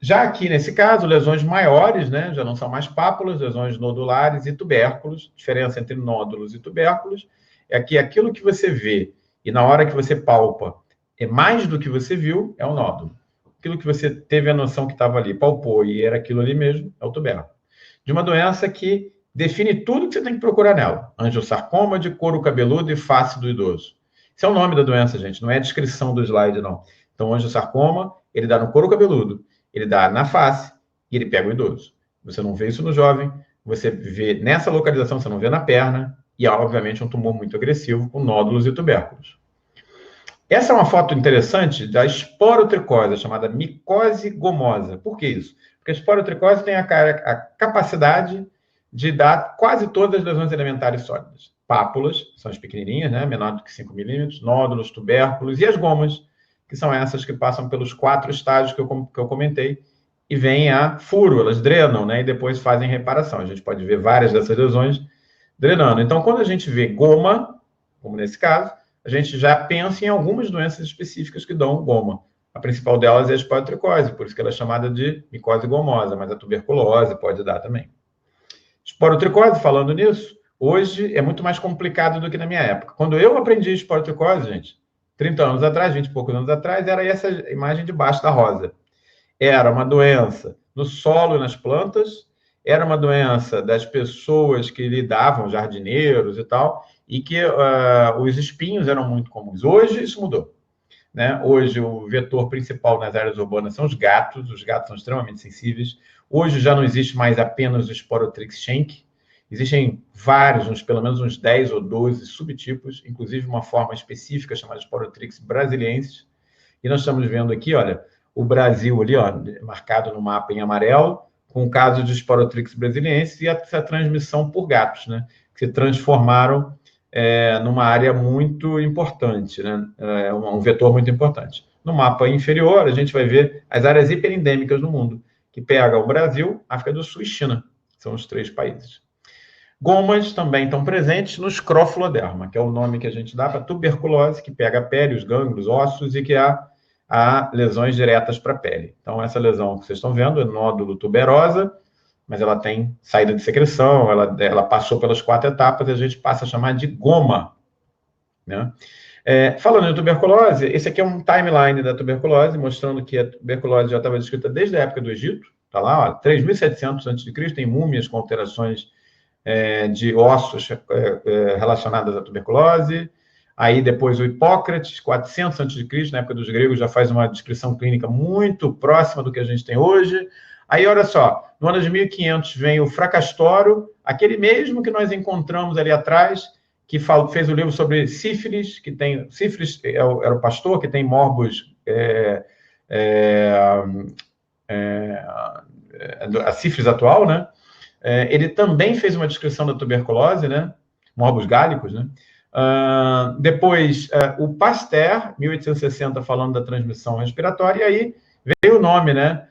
Já aqui, nesse caso, lesões maiores, né, já não são mais pápulas, lesões nodulares e tubérculos. A diferença entre nódulos e tubérculos é que aquilo que você vê e na hora que você palpa é mais do que você viu, é o nódulo. Aquilo que você teve a noção que estava ali, palpou e era aquilo ali mesmo, é o tubérculo. De uma doença que define tudo que você tem que procurar nela. Angiosarcoma de couro cabeludo e face do idoso. Esse é o nome da doença, gente, não é a descrição do slide, não. Então, angiosarcoma, ele dá no couro cabeludo, ele dá na face e ele pega o idoso. Você não vê isso no jovem, você vê nessa localização, você não vê na perna, e obviamente um tumor muito agressivo com nódulos e tubérculos. Essa é uma foto interessante da esporotricose, chamada micose gomosa. Por que isso? Porque a esporotricose tem a capacidade de dar quase todas as lesões elementares sólidas. Pápulas, são as pequenininhas, né, menor do que 5 milímetros, nódulos, tubérculos, e as gomas, que são essas que passam pelos 4 estágios que eu comentei, e vêm a furo, elas drenam, né, e depois fazem reparação. A gente pode ver várias dessas lesões drenando. Então, quando a gente vê goma, como nesse caso, a gente já pensa em algumas doenças específicas que dão goma. A principal delas é a esporotricose, por isso que ela é chamada de micose gomosa, mas a tuberculose pode dar também. Esporotricose, falando nisso, hoje é muito mais complicado do que na minha época. Quando eu aprendi esporotricose, gente, 30 anos atrás, 20 e poucos anos atrás, era essa imagem de baixo da rosa. Era uma doença no solo e nas plantas, era uma doença das pessoas que lidavam, jardineiros e tal, e que os espinhos eram muito comuns. Hoje isso mudou, né? Hoje o vetor principal nas áreas urbanas são os gatos são extremamente sensíveis. Hoje já não existe mais apenas o Sporotrix schenck, existem vários, pelo menos uns 10 ou 12 subtipos, inclusive uma forma específica chamada Sporotrix brasiliensis. E nós estamos vendo aqui, olha, o Brasil ali, ó, marcado no mapa em amarelo, com o caso de Sporotrix brasiliensis e essa transmissão por gatos, né, que se transformaram numa área muito importante, né, um vetor muito importante. No mapa inferior, a gente vai ver as áreas hiperendêmicas no mundo, que pega o Brasil, África do Sul e China. São os 3 países. Gomas também estão presentes no escrofuloderma, que é o nome que a gente dá para tuberculose, que pega a pele, os gânglios, ossos e que há lesões diretas para a pele. Então, essa lesão que vocês estão vendo é nódulo tuberosa, mas ela tem saída de secreção, ela passou pelas 4 etapas e a gente passa a chamar de goma, né? Falando em tuberculose, esse aqui é um timeline da tuberculose, mostrando que a tuberculose já estava descrita desde a época do Egito, está lá, ó, 3.700 a.C., tem múmias com alterações de ossos relacionadas à tuberculose. Aí depois o Hipócrates, 400 a.C., na época dos gregos, já faz uma descrição clínica muito próxima do que a gente tem hoje. Aí, olha só, no ano de 1500 vem o Fracastório, aquele mesmo que nós encontramos ali atrás, que fez o livro sobre sífilis, que tem... Sífilis era o pastor que tem morbus... a sífilis atual, né? Ele também fez uma descrição da tuberculose, né? Morbus gálicos, né? Depois, o Pasteur, 1860, falando da transmissão respiratória, e aí veio o nome, né?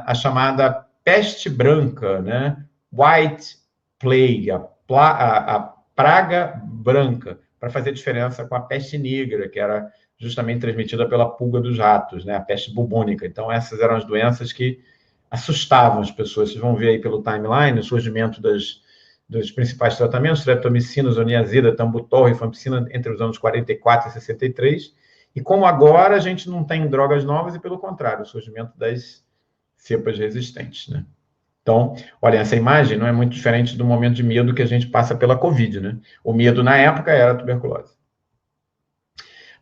A chamada peste branca, né? White Plague, a praga branca, para fazer diferença com a peste negra, que era justamente transmitida pela pulga dos ratos, né? A peste bubônica. Então, essas eram as doenças que assustavam as pessoas. Vocês vão ver aí pelo timeline o surgimento dos principais tratamentos, streptomicina, zoniazida, tambutol, rifampicina, entre os anos 44 e 63. E como agora a gente não tem drogas novas, e pelo contrário, o surgimento das cepas resistentes, né? Então, olha, essa imagem não é muito diferente do momento de medo que a gente passa pela Covid, né? O medo na época era a tuberculose.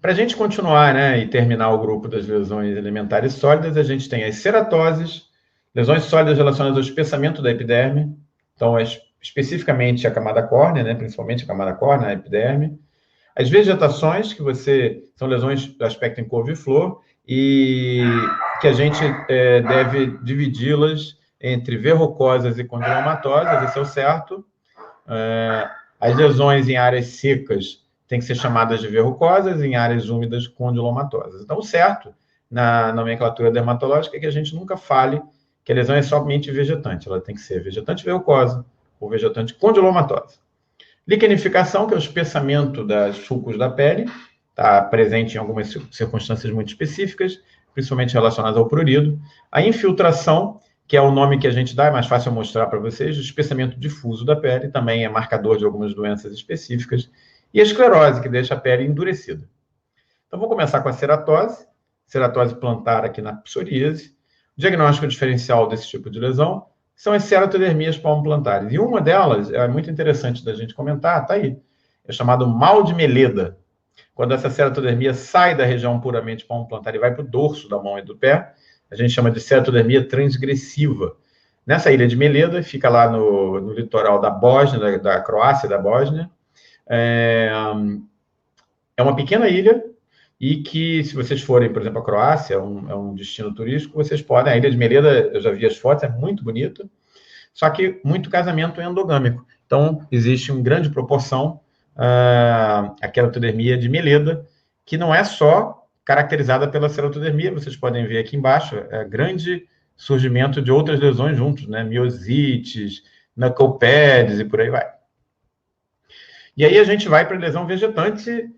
Para a gente continuar, né, e terminar o grupo das lesões elementares sólidas, a gente tem as ceratoses, lesões sólidas relacionadas ao espessamento da epiderme, então, especificamente a camada córnea, né, principalmente a camada córnea, a epiderme. As vegetações, que são lesões do aspecto em couve-flor, e que a gente deve dividi-las entre verrucosas e condilomatosas, esse é o certo. As lesões em áreas secas têm que ser chamadas de verrucosas, em áreas úmidas, condilomatosas. Então, o certo, na nomenclatura dermatológica, é que a gente nunca fale que a lesão é somente vegetante, ela tem que ser vegetante verrucosa ou vegetante condilomatosa. Liquenificação, que é o espessamento dos sulcos da pele, está presente em algumas circunstâncias muito específicas, principalmente relacionadas ao prurido. A infiltração, que é o nome que a gente dá, é mais fácil mostrar para vocês, o espessamento difuso da pele, também é marcador de algumas doenças específicas. E a esclerose, que deixa a pele endurecida. Então, vou começar com a ceratose plantar aqui na psoríase. O diagnóstico diferencial desse tipo de lesão são as ceratodermias palmoplantares. E uma delas, é muito interessante da gente comentar, está aí, é chamado mal de Meleda. Quando essa ceratodermia sai da região puramente palmoplantar e vai para o dorso da mão e do pé, a gente chama de ceratodermia transgressiva. Nessa ilha de Meleda, fica lá no litoral da Bósnia, da Croácia, da Bósnia. É uma pequena ilha, e que, se vocês forem, por exemplo, a Croácia, é um destino turístico, vocês podem, a Ilha de Meleda, eu já vi as fotos, é muito bonita, só que muito casamento endogâmico. Então, existe uma grande proporção a queratodermia de Meleda, que não é só caracterizada pela ceratodermia, vocês podem ver aqui embaixo, é grande surgimento de outras lesões juntos, né? Miosites, knuckle pads e por aí vai. E aí a gente vai para a lesão vegetante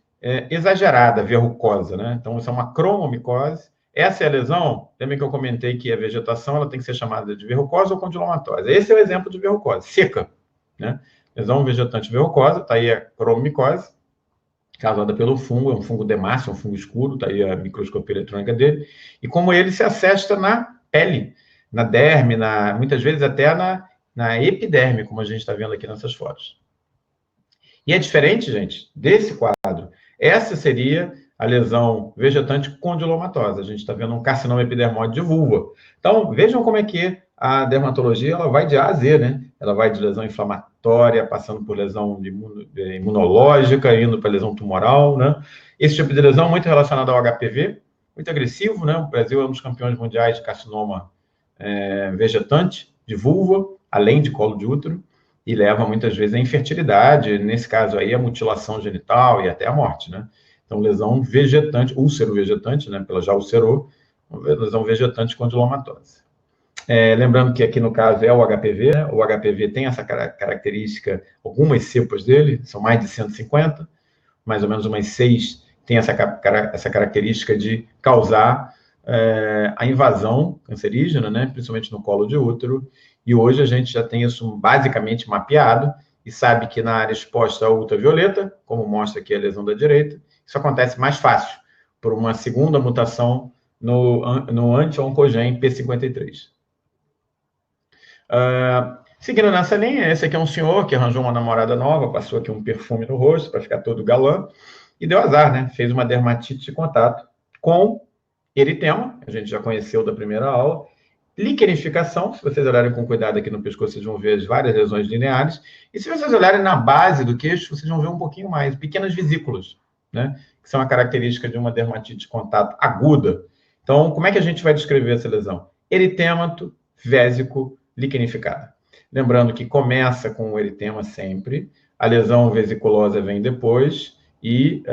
exagerada, verrucosa, né? Então, isso é uma cromomicose. Essa é a lesão, também que eu comentei que a vegetação ela tem que ser chamada de verrucosa ou condilomatose. Esse é o exemplo de verrucose, seca, né? Lesão vegetante verrucosa, está aí a cromomicose, causada pelo fungo, é um fungo demácio, um fungo escuro, está aí a microscopia eletrônica dele, e como ele se assesta na pele, na derme, muitas vezes até na epiderme, como a gente está vendo aqui nessas fotos. E é diferente, gente, desse quadro. Essa seria a lesão vegetante condilomatosa. A gente está vendo um carcinoma epidermoide de vulva. Então, vejam como é que a dermatologia ela vai de A a Z, né? Ela vai de lesão inflamatória, passando por lesão imunológica, indo para lesão tumoral, né? Esse tipo de lesão muito relacionado ao HPV, muito agressivo, né? O Brasil é um dos campeões mundiais de carcinoma vegetante de vulva, além de colo de útero, e leva muitas vezes à infertilidade, nesse caso aí a mutilação genital e até a morte, né? Então, lesão vegetante, úlcero vegetante, né? Pela já ulcerou, lesão vegetante condilomatose. Lembrando que aqui no caso é o HPV, né? O HPV tem essa característica, algumas cepas dele, são mais de 150, mais ou menos umas 6 tem essa característica de causar a invasão cancerígena, né? Principalmente no colo de útero, e hoje a gente já tem isso basicamente mapeado e sabe que na área exposta à ultravioleta, como mostra aqui a lesão da direita, isso acontece mais fácil, por uma segunda mutação no anti-oncogene P53. Seguindo nessa linha, esse aqui é um senhor que arranjou uma namorada nova, passou aqui um perfume no rosto para ficar todo galã, e deu azar, né? Fez uma dermatite de contato com eritema, que a gente já conheceu da primeira aula, liquenificação, se vocês olharem com cuidado aqui no pescoço, vocês vão ver várias lesões lineares, e se vocês olharem na base do queixo, vocês vão ver um pouquinho mais, pequenas vesículas, né? Que são a característica de uma dermatite de contato aguda. Então, como é que a gente vai descrever essa lesão? Eritêmato, vésico, liquenificada. Lembrando que começa com o eritema sempre, a lesão vesiculosa vem depois, e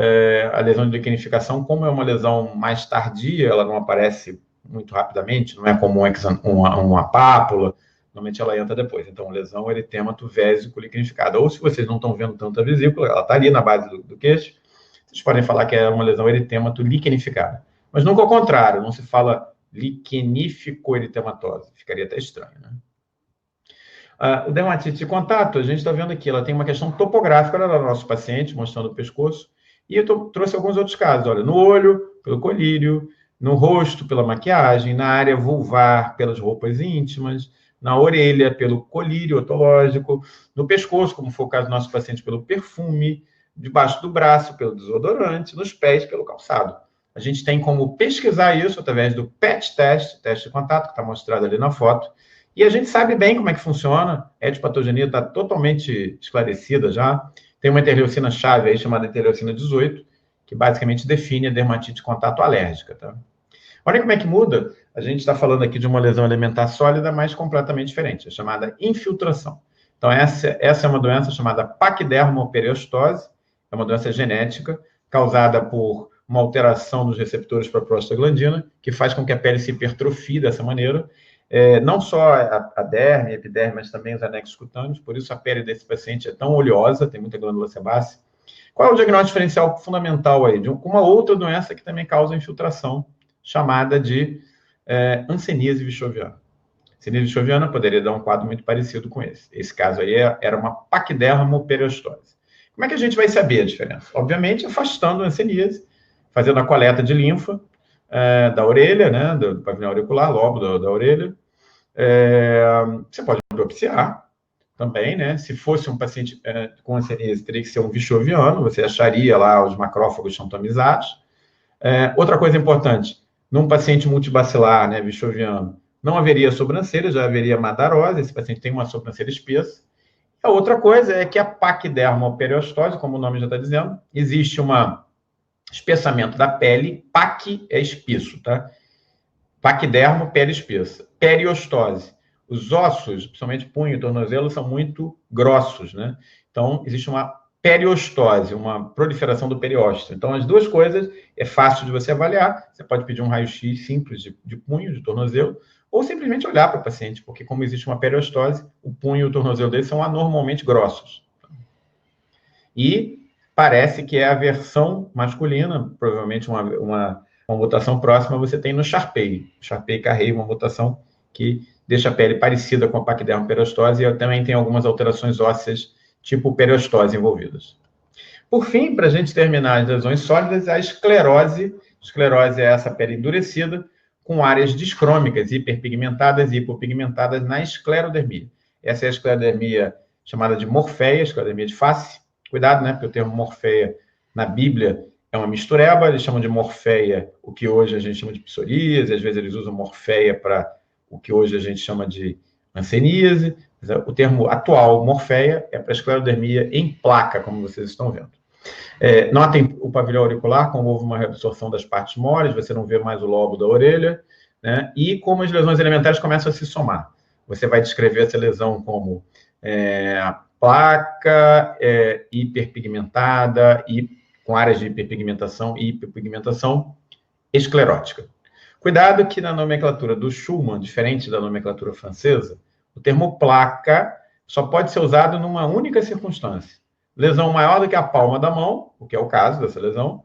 a lesão de liquenificação, como é uma lesão mais tardia, ela não aparece muito rapidamente, não é como uma pápula, normalmente ela entra depois. Então, lesão eritêmato vésico liquenificada. Ou se vocês não estão vendo tanta vesícula, ela está ali na base do queixo, vocês podem falar que é uma lesão eritêmato liquenificada. Mas nunca ao contrário, não se fala liquenifico-eritematose, ficaria até estranho, né? O dermatite de contato, a gente está vendo aqui, ela tem uma questão topográfica do nosso paciente, mostrando o pescoço, e eu trouxe alguns outros casos, olha, no olho, pelo colírio, no rosto, pela maquiagem, na área vulvar, pelas roupas íntimas, na orelha, pelo colírio otológico, no pescoço, como foi o caso do nosso paciente, pelo perfume, debaixo do braço, pelo desodorante, nos pés, pelo calçado. A gente tem como pesquisar isso através do PET teste, teste de contato, que está mostrado ali na foto, e a gente sabe bem como é que funciona, a etiopatogenia está totalmente esclarecida já. Tem uma interleucina-chave aí chamada interleucina 18, que basicamente define a dermatite de contato alérgica, tá? Olha como é que muda. A gente está falando aqui de uma lesão alimentar sólida, mas completamente diferente, é chamada infiltração. Então, essa é uma doença chamada paquidermoperiostose, é uma doença genética causada por uma alteração dos receptores para a prostaglandina, que faz com que a pele se hipertrofie dessa maneira. Não só a derme, a epiderme, mas também os anexos cutâneos, por isso a pele desse paciente é tão oleosa, tem muita glândula sebácea. Qual é o diagnóstico diferencial fundamental aí? De uma outra doença que também causa infiltração, chamada de hanseníase vichoviana. Hanseníase vichoviana poderia dar um quadro muito parecido com esse. Esse caso aí era uma paquidermoperiostose. Como é que a gente vai saber a diferença? Obviamente, afastando a hanseníase, fazendo a coleta de linfa da orelha, né, do pavilhão auricular, lobo da orelha. Você pode biopsiar também, né? Se fosse um paciente com hanseníase, teria que ser um vichoviano, você acharia lá os macrófagos xantamizados. Outra coisa importante, num paciente multibacilar, né, vichoviano, não haveria sobrancelha, já haveria madarose, esse paciente tem uma sobrancelha espessa. A outra coisa é que a paquidermoperiostose, como o nome já está dizendo, existe uma espessamento da pele, paque é espesso, tá? Paquidermo, pele espessa. Periostose. Os ossos, principalmente punho e tornozelo, são muito grossos, né? Então, existe uma periostose, uma proliferação do periósteo. Então, as duas coisas é fácil de você avaliar. Você pode pedir um raio-x simples de punho, de tornozelo, ou simplesmente olhar para o paciente, porque como existe uma periostose, o punho e o tornozelo dele são anormalmente grossos. E parece que é a versão masculina, provavelmente uma mutação próxima você tem no Charpey. Charpey-Carrey, uma mutação que deixa a pele parecida com a paquidermo periostose e também tem algumas alterações ósseas, tipo periostose, envolvidas. Por fim, para a gente terminar as lesões sólidas, a esclerose. Esclerose é essa pele endurecida, com áreas discrômicas, hiperpigmentadas e hipopigmentadas na esclerodermia. Essa é a esclerodermia chamada de morfeia, esclerodermia de face. Cuidado, né? Porque o termo morfeia na Bíblia é uma mistureba, eles chamam de morfeia o que hoje a gente chama de psoríase, às vezes eles usam morfeia para o que hoje a gente chama de hanseníase. O termo atual, morfeia, é para esclerodermia em placa, como vocês estão vendo. Notem o pavilhão auricular, como houve uma reabsorção das partes moles, você não vê mais o lobo da orelha, né? E como as lesões elementares começam a se somar. Você vai descrever essa lesão como placa hiperpigmentada e com áreas de hiperpigmentação e hiperpigmentação esclerótica. Cuidado que na nomenclatura do Schumann, diferente da nomenclatura francesa, o termo placa só pode ser usado numa única circunstância. Lesão maior do que a palma da mão, o que é o caso dessa lesão,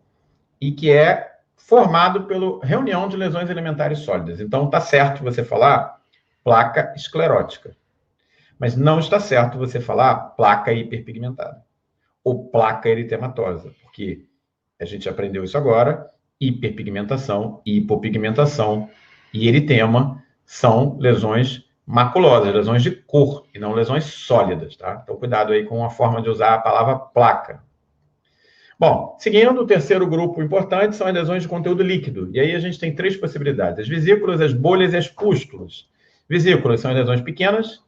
e que é formado pela reunião de lesões elementares sólidas. Então, está certo você falar placa esclerótica. Mas não está certo você falar placa hiperpigmentada ou placa eritematosa, porque a gente aprendeu isso agora, hiperpigmentação, hipopigmentação e eritema são lesões maculosas, lesões de cor, e não lesões sólidas, tá? Então, cuidado aí com a forma de usar a palavra placa. Bom, seguindo, o terceiro grupo importante são as lesões de conteúdo líquido. E aí a gente tem três possibilidades: as vesículas, as bolhas e as pústulas. Vesículas são as lesões pequenas,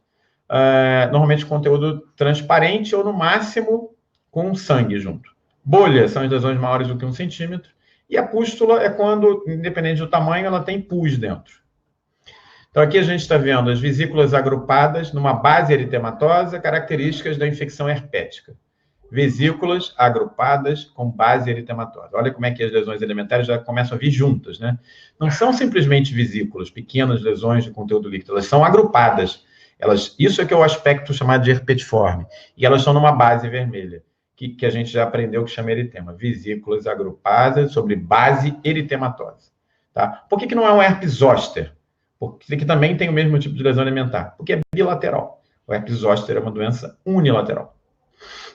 normalmente conteúdo transparente ou, no máximo, com sangue junto. Bolhas são as lesões maiores do que 1 centímetro. E a pústula é quando, independente do tamanho, ela tem pus dentro. Então, aqui a gente está vendo as vesículas agrupadas numa base eritematosa, características da infecção herpética. Vesículas agrupadas com base eritematosa. Olha como é que as lesões elementares já começam a vir juntas, né? Não são simplesmente vesículas, pequenas lesões de conteúdo líquido, elas são agrupadas. Isso é que é o aspecto chamado de herpetiforme. E elas estão numa base vermelha, que a gente já aprendeu que chama eritema. Vesículas agrupadas sobre base eritematosa. Tá? Por que não é um herpes zoster? Porque que também tem o mesmo tipo de lesão alimentar. Porque é bilateral. O herpes zoster é uma doença unilateral.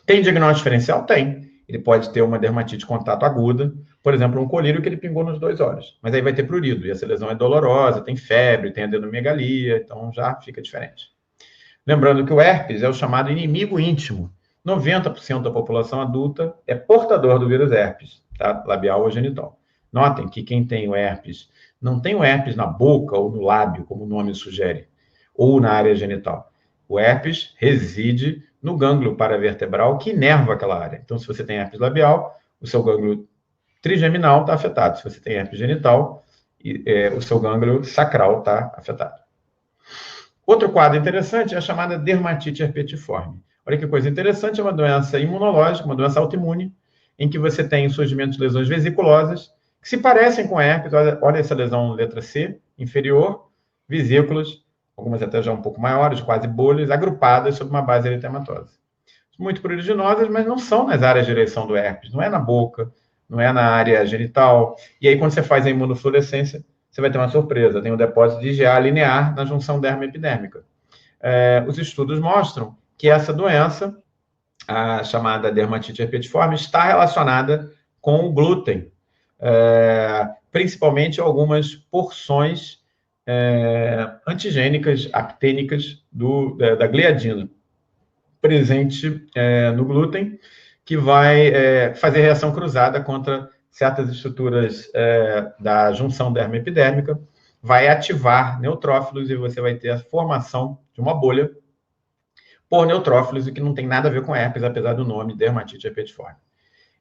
Tem diagnóstico diferencial? Tem. Ele pode ter uma dermatite de contato aguda, por exemplo, um colírio que ele pingou nos 2 olhos. Mas aí vai ter prurido, e essa lesão é dolorosa, tem febre, tem adenomegalia, então já fica diferente. Lembrando que o herpes é o chamado inimigo íntimo. 90% da população adulta é portador do vírus herpes, tá? Labial ou genital. Notem que quem tem o herpes não tem o herpes na boca ou no lábio, como o nome sugere, ou na área genital. O herpes reside no gânglio paravertebral que inerva aquela área. Então, se você tem herpes labial, o seu gânglio trigeminal está afetado. Se você tem herpes genital, o seu gânglio sacral está afetado. Outro quadro interessante é a chamada dermatite herpetiforme. Olha que coisa interessante, é uma doença imunológica, uma doença autoimune, em que você tem surgimento de lesões vesiculosas, que se parecem com herpes. Olha essa lesão letra C, inferior, vesículas, algumas até já um pouco maiores, quase bolhas, agrupadas sob uma base eritematosa. Muito pruriginosas, mas não são nas áreas de eleição do herpes, não é na boca, não é na área genital. E aí, quando você faz a imunofluorescência, você vai ter uma surpresa, tem um depósito de IgA linear na junção dermoepidérmica. Os estudos mostram que essa doença, a chamada dermatite herpetiforme, está relacionada com o glúten, principalmente algumas porções antigênicas, actênicas da gliadina, presente no glúten, que vai fazer reação cruzada contra certas estruturas da junção dermoepidérmica, vai ativar neutrófilos e você vai ter a formação de uma bolha por neutrófilos, o que não tem nada a ver com herpes, apesar do nome dermatite herpetiforme.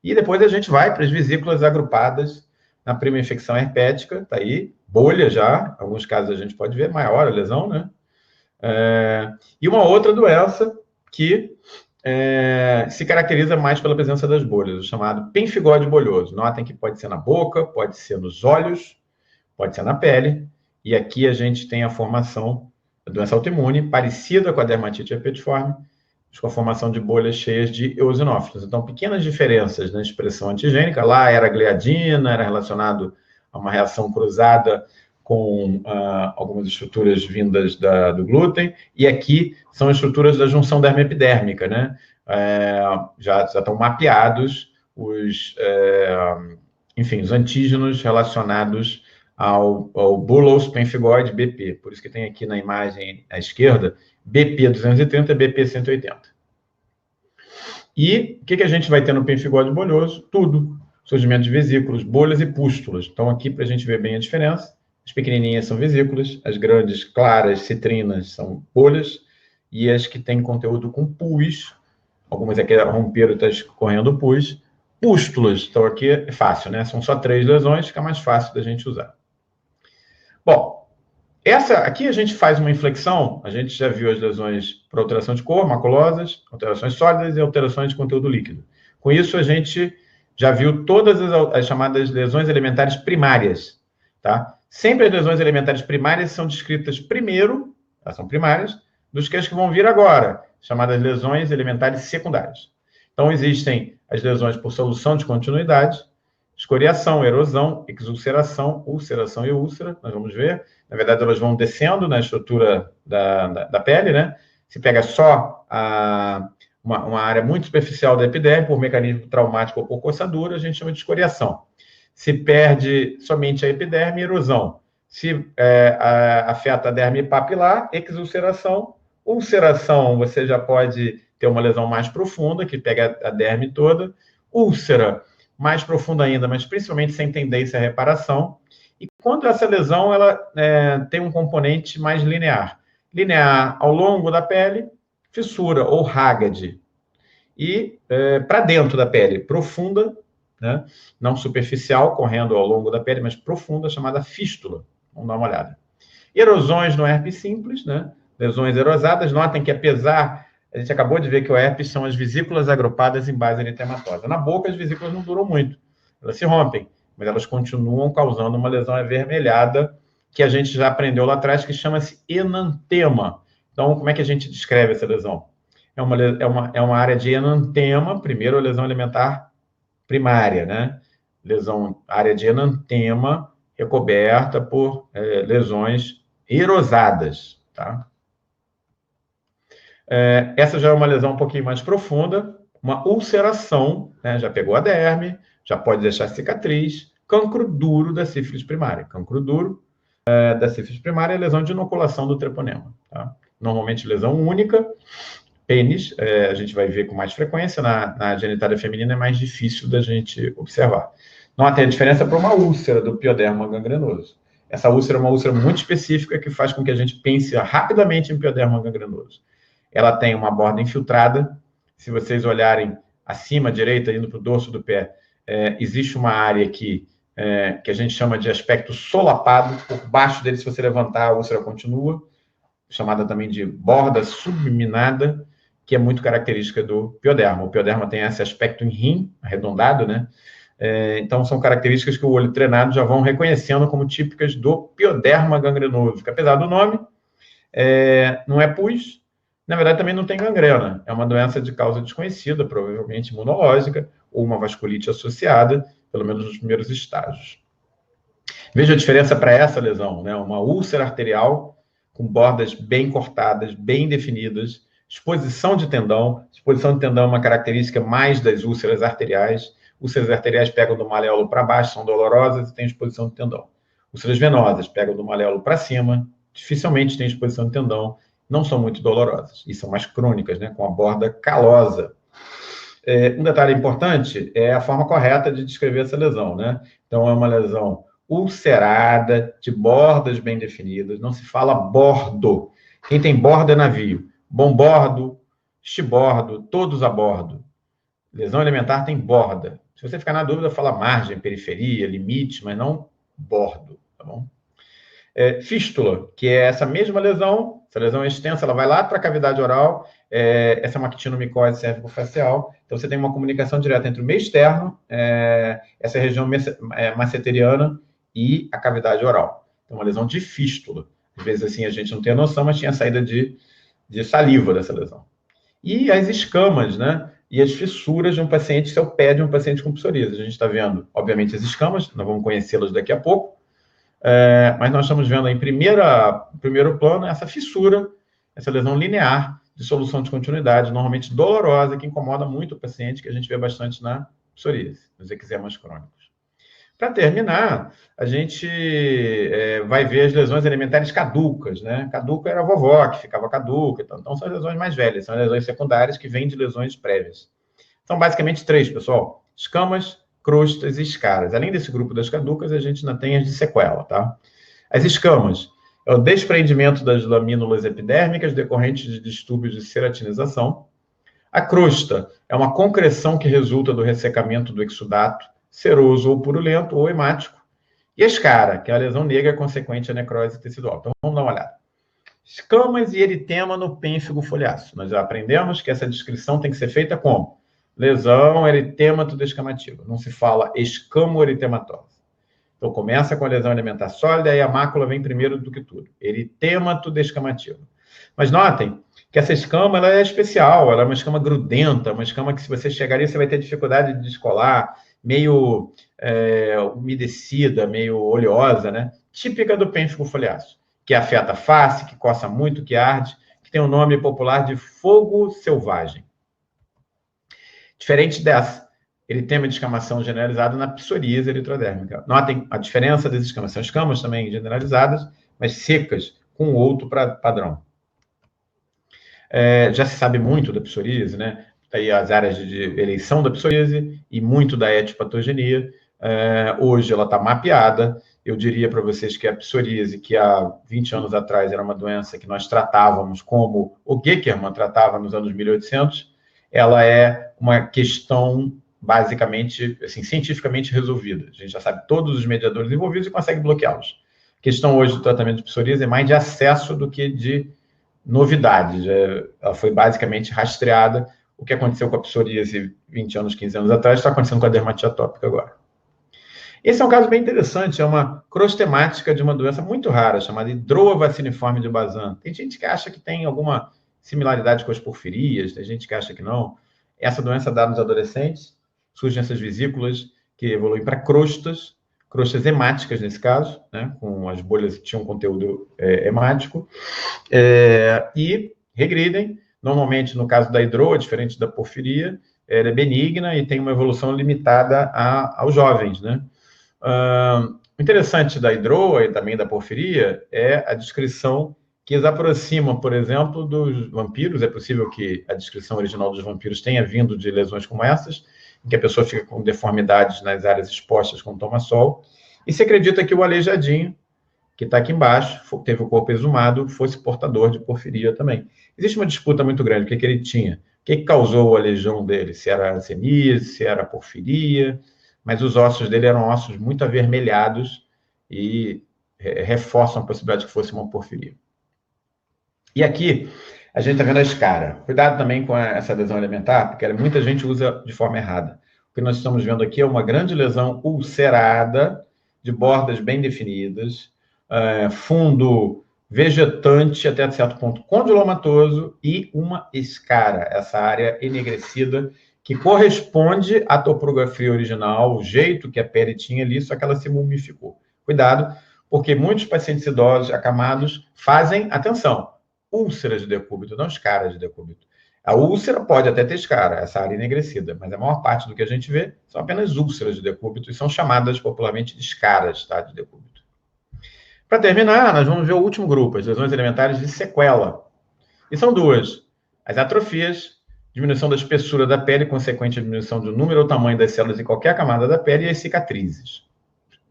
E depois a gente vai para as vesículas agrupadas na prima infecção herpética, tá aí, bolha já, em alguns casos a gente pode ver, maior a lesão, né? E uma outra doença que se caracteriza mais pela presença das bolhas, o chamado pemfigode bolhoso. Notem que pode ser na boca, pode ser nos olhos, pode ser na pele, e aqui a gente tem a formação da doença autoimune, parecida com a dermatite herpetiforme, com a formação de bolhas cheias de eosinófilos. Então, pequenas diferenças na expressão antigênica, lá era gliadina, era relacionado a uma reação cruzada com algumas estruturas vindas do glúten, e aqui são estruturas da junção dermo-epidérmica, né? Já estão mapeados os antígenos relacionados ao bullous pemphigoide BP, por isso que tem aqui na imagem à esquerda, BP 230 e BP 180. E o que a gente vai ter no pempfigode bolhoso? Tudo. Surgimento de vesículas, bolhas e pústulas. Então, aqui, para a gente ver bem a diferença, as pequenininhas são vesículas, as grandes, claras, citrinas, são bolhas, e as que têm conteúdo com pus, algumas aqui romperam e está escorrendo pus, pústulas. Então, aqui é fácil, né? São só 3 lesões, fica mais fácil da gente usar. Bom, aqui a gente faz uma inflexão, a gente já viu as lesões por alteração de cor, maculosas, alterações sólidas e alterações de conteúdo líquido. Com isso, a gente já viu todas as chamadas lesões elementares primárias, tá? Sempre as lesões elementares primárias são descritas primeiro, elas são primárias, dos que as que vão vir agora, chamadas lesões elementares secundárias. Então, existem as lesões por solução de continuidade, escoriação, erosão, exulceração, ulceração e úlcera, nós vamos ver. Na verdade, elas vão descendo na estrutura da pele, né? Se pega só uma área muito superficial da epiderme, por mecanismo traumático ou por coçadura, a gente chama de escoriação. Se perde somente a epiderme, erosão. Se afeta a derme papilar, exulceração. Ulceração, você já pode ter uma lesão mais profunda, que pega a derme toda. Úlcera, mais profunda ainda, mas principalmente sem tendência à reparação. E quando essa lesão ela tem um componente mais linear. Linear ao longo da pele, fissura ou Hagard. E para dentro da pele, profunda, né? Não superficial, correndo ao longo da pele, mas profunda, chamada fístula. Vamos dar uma olhada. Erosões no herpes simples, né? Lesões erosadas. Notem que apesar, a gente acabou de ver que o herpes são as vesículas agrupadas em base eritematosa. Na boca, as vesículas não duram muito. Elas se rompem, mas elas continuam causando uma lesão avermelhada, que a gente já aprendeu lá atrás, que chama-se enantema. Então, como é que a gente descreve essa lesão? É uma área de enantema, primeiro a lesão alimentar primária, né? Área de enantema recoberta por lesões erosadas, tá? Essa já é uma lesão um pouquinho mais profunda, uma ulceração, né? Já pegou a derme, já pode deixar cicatriz, cancro duro da sífilis primária. Cancro duro da sífilis primária é lesão de inoculação do treponema, tá? Normalmente lesão única, pênis, a gente vai ver com mais frequência, na genitália feminina é mais difícil da gente observar. Não tem a diferença para uma úlcera do pioderma gangrenoso. Essa úlcera é uma úlcera muito específica que faz com que a gente pense rapidamente em pioderma gangrenoso. Ela tem uma borda infiltrada, se vocês olharem acima, à direita, indo para o dorso do pé, existe uma área aqui que a gente chama de aspecto solapado, por baixo dele, se você levantar, a úlcera continua, chamada também de borda subminada, que é muito característica do pioderma. O pioderma tem esse aspecto em rim, arredondado, né? Então, são características que o olho treinado já vão reconhecendo como típicas do pioderma gangrenoso, que apesar do nome, não é pus, na verdade também não tem gangrena. É uma doença de causa desconhecida, provavelmente imunológica, ou uma vasculite associada, pelo menos nos primeiros estágios. Veja a diferença para essa lesão, né? Uma úlcera arterial com bordas bem cortadas, bem definidas, exposição de tendão. Exposição de tendão é uma característica mais das úlceras arteriais. Úlceras arteriais pegam do maléolo para baixo, são dolorosas e têm exposição de tendão. Úlceras venosas pegam do maléolo para cima, dificilmente têm exposição de tendão, não são muito dolorosas e são mais crônicas, né, com a borda calosa. Um detalhe importante é a forma correta de descrever essa lesão, né? Então, é uma lesão ulcerada, de bordas bem definidas, não se fala bordo. Quem tem borda é navio. Bombordo, estibordo, todos a bordo. Lesão elementar tem borda. Se você ficar na dúvida, fala margem, periferia, limite, mas não bordo, tá bom? Fístula, que é essa mesma lesão, essa lesão é extensa, ela vai lá para a cavidade oral, essa é uma actinomicose cérvico-facial, então você tem uma comunicação direta entre o meio externo, essa região masseteriana e a cavidade oral. Então, uma lesão de fístula. Às vezes, assim, a gente não tem a noção, mas tinha saída de saliva dessa lesão. E as escamas, né? E as fissuras de um paciente, se é o pé de um paciente com psoríase. A gente está vendo, obviamente, as escamas, nós vamos conhecê-las daqui a pouco, mas nós estamos vendo em primeiro plano essa fissura, essa lesão linear de solução de continuidade, normalmente dolorosa, que incomoda muito o paciente, que a gente vê bastante na psoríase, nos eczemas crônicos. Para terminar, a gente vai ver as lesões alimentares caducas, né? Caduca era a vovó, que ficava caduca, então são as lesões mais velhas, são as lesões secundárias que vêm de lesões prévias. São basicamente 3, pessoal: escamas, crostas e escaras. Além desse grupo das caducas, a gente ainda tem as de sequela, tá? As escamas é o desprendimento das lamínulas epidérmicas decorrentes de distúrbios de ceratinização. A crosta é uma concreção que resulta do ressecamento do exudato, seroso ou purulento ou hemático. E a escara, que é a lesão negra consequente à necrose tecidual. Então, vamos dar uma olhada. Escamas e eritema no pênfigo foliáceo. Nós já aprendemos que essa descrição tem que ser feita como lesão eritemato-descamativa. Não se fala escamo-eritematose. Então, começa com a lesão alimentar sólida e a mácula vem primeiro do que tudo. Eritemato-descamativa. Mas notem que essa escama ela é especial, ela é uma escama grudenta, uma escama que se você chegar ali, você vai ter dificuldade de descolar, meio umedecida, meio oleosa, né? Típica do pênfigo foliáceo, que afeta a face, que coça muito, que arde, que tem o nome popular de fogo selvagem. Diferente dessa, ele tem uma descamação generalizada na psoríase eritrodérmica. Notem a diferença das escamas. São escamas também generalizadas, mas secas, com outro padrão. Já se sabe muito da psoríase, né? Aí as áreas de eleição da psoríase e muito da etiopatogenia. Hoje ela está mapeada. Eu diria para vocês que a psoríase, que há 20 anos atrás era uma doença que nós tratávamos como o Geckermann tratava nos anos 1800, ela é uma questão basicamente, assim, cientificamente resolvida. A gente já sabe todos os mediadores envolvidos e consegue bloqueá-los. A questão hoje do tratamento de psoríase é mais de acesso do que de novidades. Ela foi basicamente rastreada. O que aconteceu com a psoríase 20 anos, 15 anos atrás, está acontecendo com a dermatite atópica agora. Esse é um caso bem interessante, é uma crostemática de uma doença muito rara, chamada hidroa vaciniforme de Bazin. Tem gente que acha que tem alguma similaridade com as porfirias, tem gente que acha que não. Essa doença dá nos adolescentes, surgem essas vesículas que evoluem para crostas hemáticas nesse caso, né, com as bolhas que tinham conteúdo hemático, e regridem. Normalmente, no caso da hidroa, diferente da porfiria, ela é benigna e tem uma evolução limitada aos jovens, né? O interessante da hidroa e também da porfiria é a descrição que eles aproximam, por exemplo, dos vampiros. É possível que a descrição original dos vampiros tenha vindo de lesões como essas, em que a pessoa fica com deformidades nas áreas expostas quando toma sol. E se acredita que o aleijadinho, que está aqui embaixo, teve o corpo exumado, fosse portador de porfiria também. Existe uma disputa muito grande, o que ele tinha? O que causou o aleijão dele? Se era arseníase, se era porfiria, mas os ossos dele eram ossos muito avermelhados e reforçam a possibilidade de que fosse uma porfiria. E aqui, a gente está vendo a escara. Cuidado também com essa lesão alimentar, porque muita gente usa de forma errada. O que nós estamos vendo aqui é uma grande lesão ulcerada, de bordas bem definidas, fundo vegetante até certo ponto condilomatoso e uma escara, essa área enegrecida, que corresponde à topografia original, o jeito que a pele tinha ali, só que ela se mumificou. Cuidado, porque muitos pacientes idosos acamados fazem, atenção, úlceras de decúbito, não escaras de decúbito. A úlcera pode até ter escara, essa área enegrecida, mas a maior parte do que a gente vê são apenas úlceras de decúbito e são chamadas popularmente de escaras, tá, de decúbito. Para terminar, nós vamos ver o último grupo, as lesões elementares de sequela. E são duas: as atrofias, diminuição da espessura da pele, consequente diminuição do número ou tamanho das células em qualquer camada da pele, e as cicatrizes.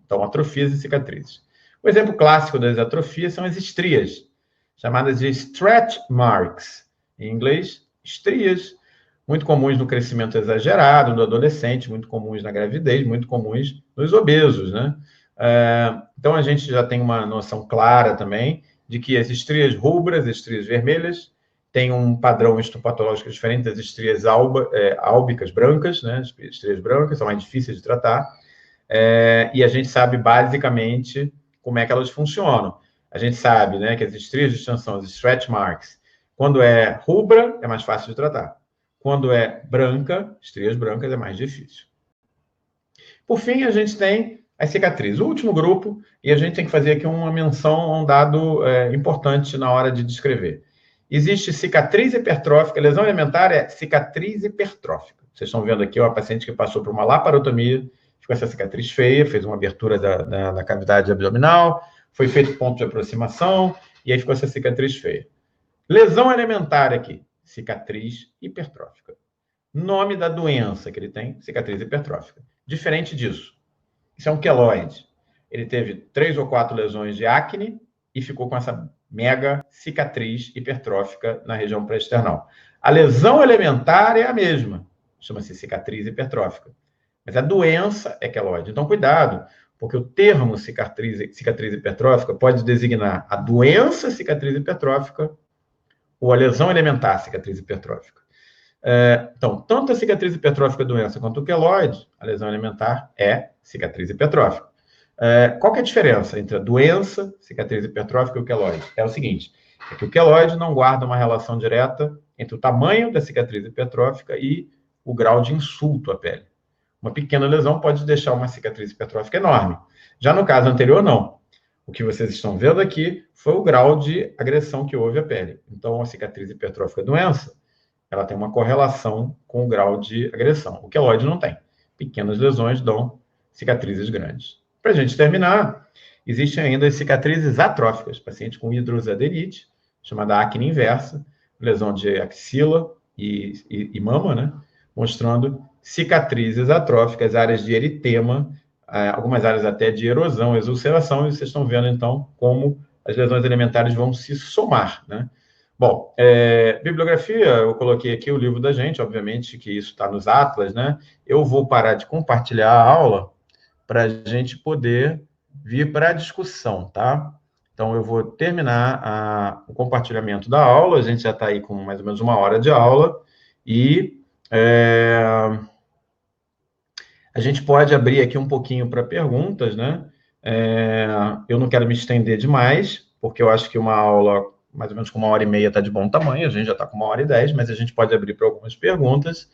Então, atrofias e cicatrizes. O exemplo clássico das atrofias são as estrias, chamadas de stretch marks. Em inglês, estrias. muito comuns no crescimento exagerado do adolescente, muito comuns na gravidez, muito comuns nos obesos, né? Então, a gente já tem uma noção clara também de que as estrias rubras, as estrias vermelhas, têm um padrão histopatológico diferente das estrias álbicas brancas, né? As estrias brancas são mais difíceis de tratar, e a gente sabe basicamente como é que elas funcionam. A gente sabe, né, que as estrias de extensão, as stretch marks, quando é rubra, é mais fácil de tratar. Quando é branca, estrias brancas, é mais difícil. Por fim, a gente tem as cicatrizes. O último grupo, e a gente tem que fazer aqui uma menção a um dado importante na hora de descrever. Existe cicatriz hipertrófica, lesão elementar é cicatriz hipertrófica. Vocês estão vendo aqui uma paciente que passou por uma laparotomia, ficou essa cicatriz feia, fez uma abertura da cavidade abdominal, foi feito ponto de aproximação, e aí ficou essa cicatriz feia. Lesão elementar aqui, cicatriz hipertrófica. Nome da doença que ele tem, cicatriz hipertrófica. Diferente disso, isso é um queloide. Ele teve 3 ou 4 lesões de acne e ficou com essa mega cicatriz hipertrófica na região pré-external. A lesão elementar é a mesma, chama-se cicatriz hipertrófica. Mas a doença é queloide. Então, cuidado, porque o termo cicatriz hipertrófica pode designar a doença cicatriz hipertrófica ou a lesão elementar cicatriz hipertrófica. Então, tanto a cicatriz hipertrófica doença quanto o queloide, a lesão elementar é cicatriz hipertrófica. Qual que é a diferença entre a doença, cicatriz hipertrófica e o queloide? É o seguinte, é que o queloide não guarda uma relação direta entre o tamanho da cicatriz hipertrófica e o grau de insulto à pele. Uma pequena lesão pode deixar uma cicatriz hipertrófica enorme. Já no caso anterior, não. O que vocês estão vendo aqui foi o grau de agressão que houve à pele. Então, a cicatriz hipertrófica doença, ela tem uma correlação com o grau de agressão. O queloide não tem. Pequenas lesões dão cicatrizes grandes. Para a gente terminar, existem ainda as cicatrizes atróficas, paciente com hidrosaderite, chamada acne inversa, lesão de axila e mama, né? Mostrando cicatrizes atróficas, áreas de eritema, algumas áreas até de erosão, exulceração, e vocês estão vendo, então, como as lesões elementares vão se somar, né? Bom, bibliografia, eu coloquei aqui o livro da gente, obviamente que isso está nos atlas, né? Eu vou parar de compartilhar a aula para a gente poder vir para a discussão, tá? Então, eu vou terminar o compartilhamento da aula, a gente já está aí com mais ou menos 1 hora de aula, e a gente pode abrir aqui um pouquinho para perguntas, né? Eu não quero me estender demais, porque eu acho que uma aula mais ou menos com 1 hora e meia está de bom tamanho, a gente já está com 1 hora e 10, mas a gente pode abrir para algumas perguntas.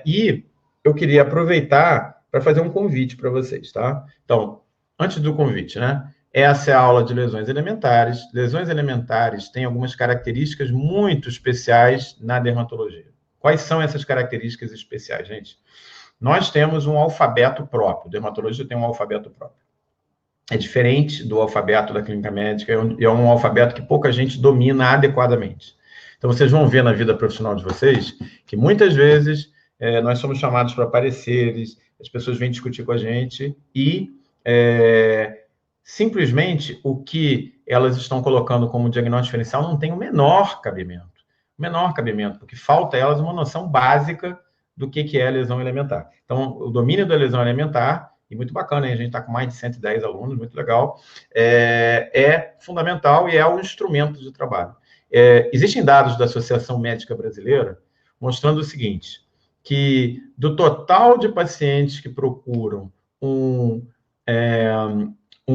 E eu queria aproveitar para fazer um convite para vocês, tá? Então, antes do convite, né? Essa é a aula de lesões elementares. Lesões elementares têm algumas características muito especiais na dermatologia. Quais são essas características especiais, gente? Nós temos um alfabeto próprio, o dermatologista tem um alfabeto próprio. É diferente do alfabeto da clínica médica, é um alfabeto que pouca gente domina adequadamente. Então, vocês vão ver na vida profissional de vocês que muitas vezes nós somos chamados para pareceres, as pessoas vêm discutir com a gente e simplesmente o que elas estão colocando como diagnóstico diferencial não tem o menor cabimento. O menor cabimento, porque falta a elas uma noção básica do que é a lesão elementar. Então, o domínio da lesão elementar, e muito bacana, hein? A gente está com mais de 110 alunos, muito legal, é fundamental e é um instrumento de trabalho. Existem dados da Associação Médica Brasileira mostrando o seguinte, que do total de pacientes que procuram um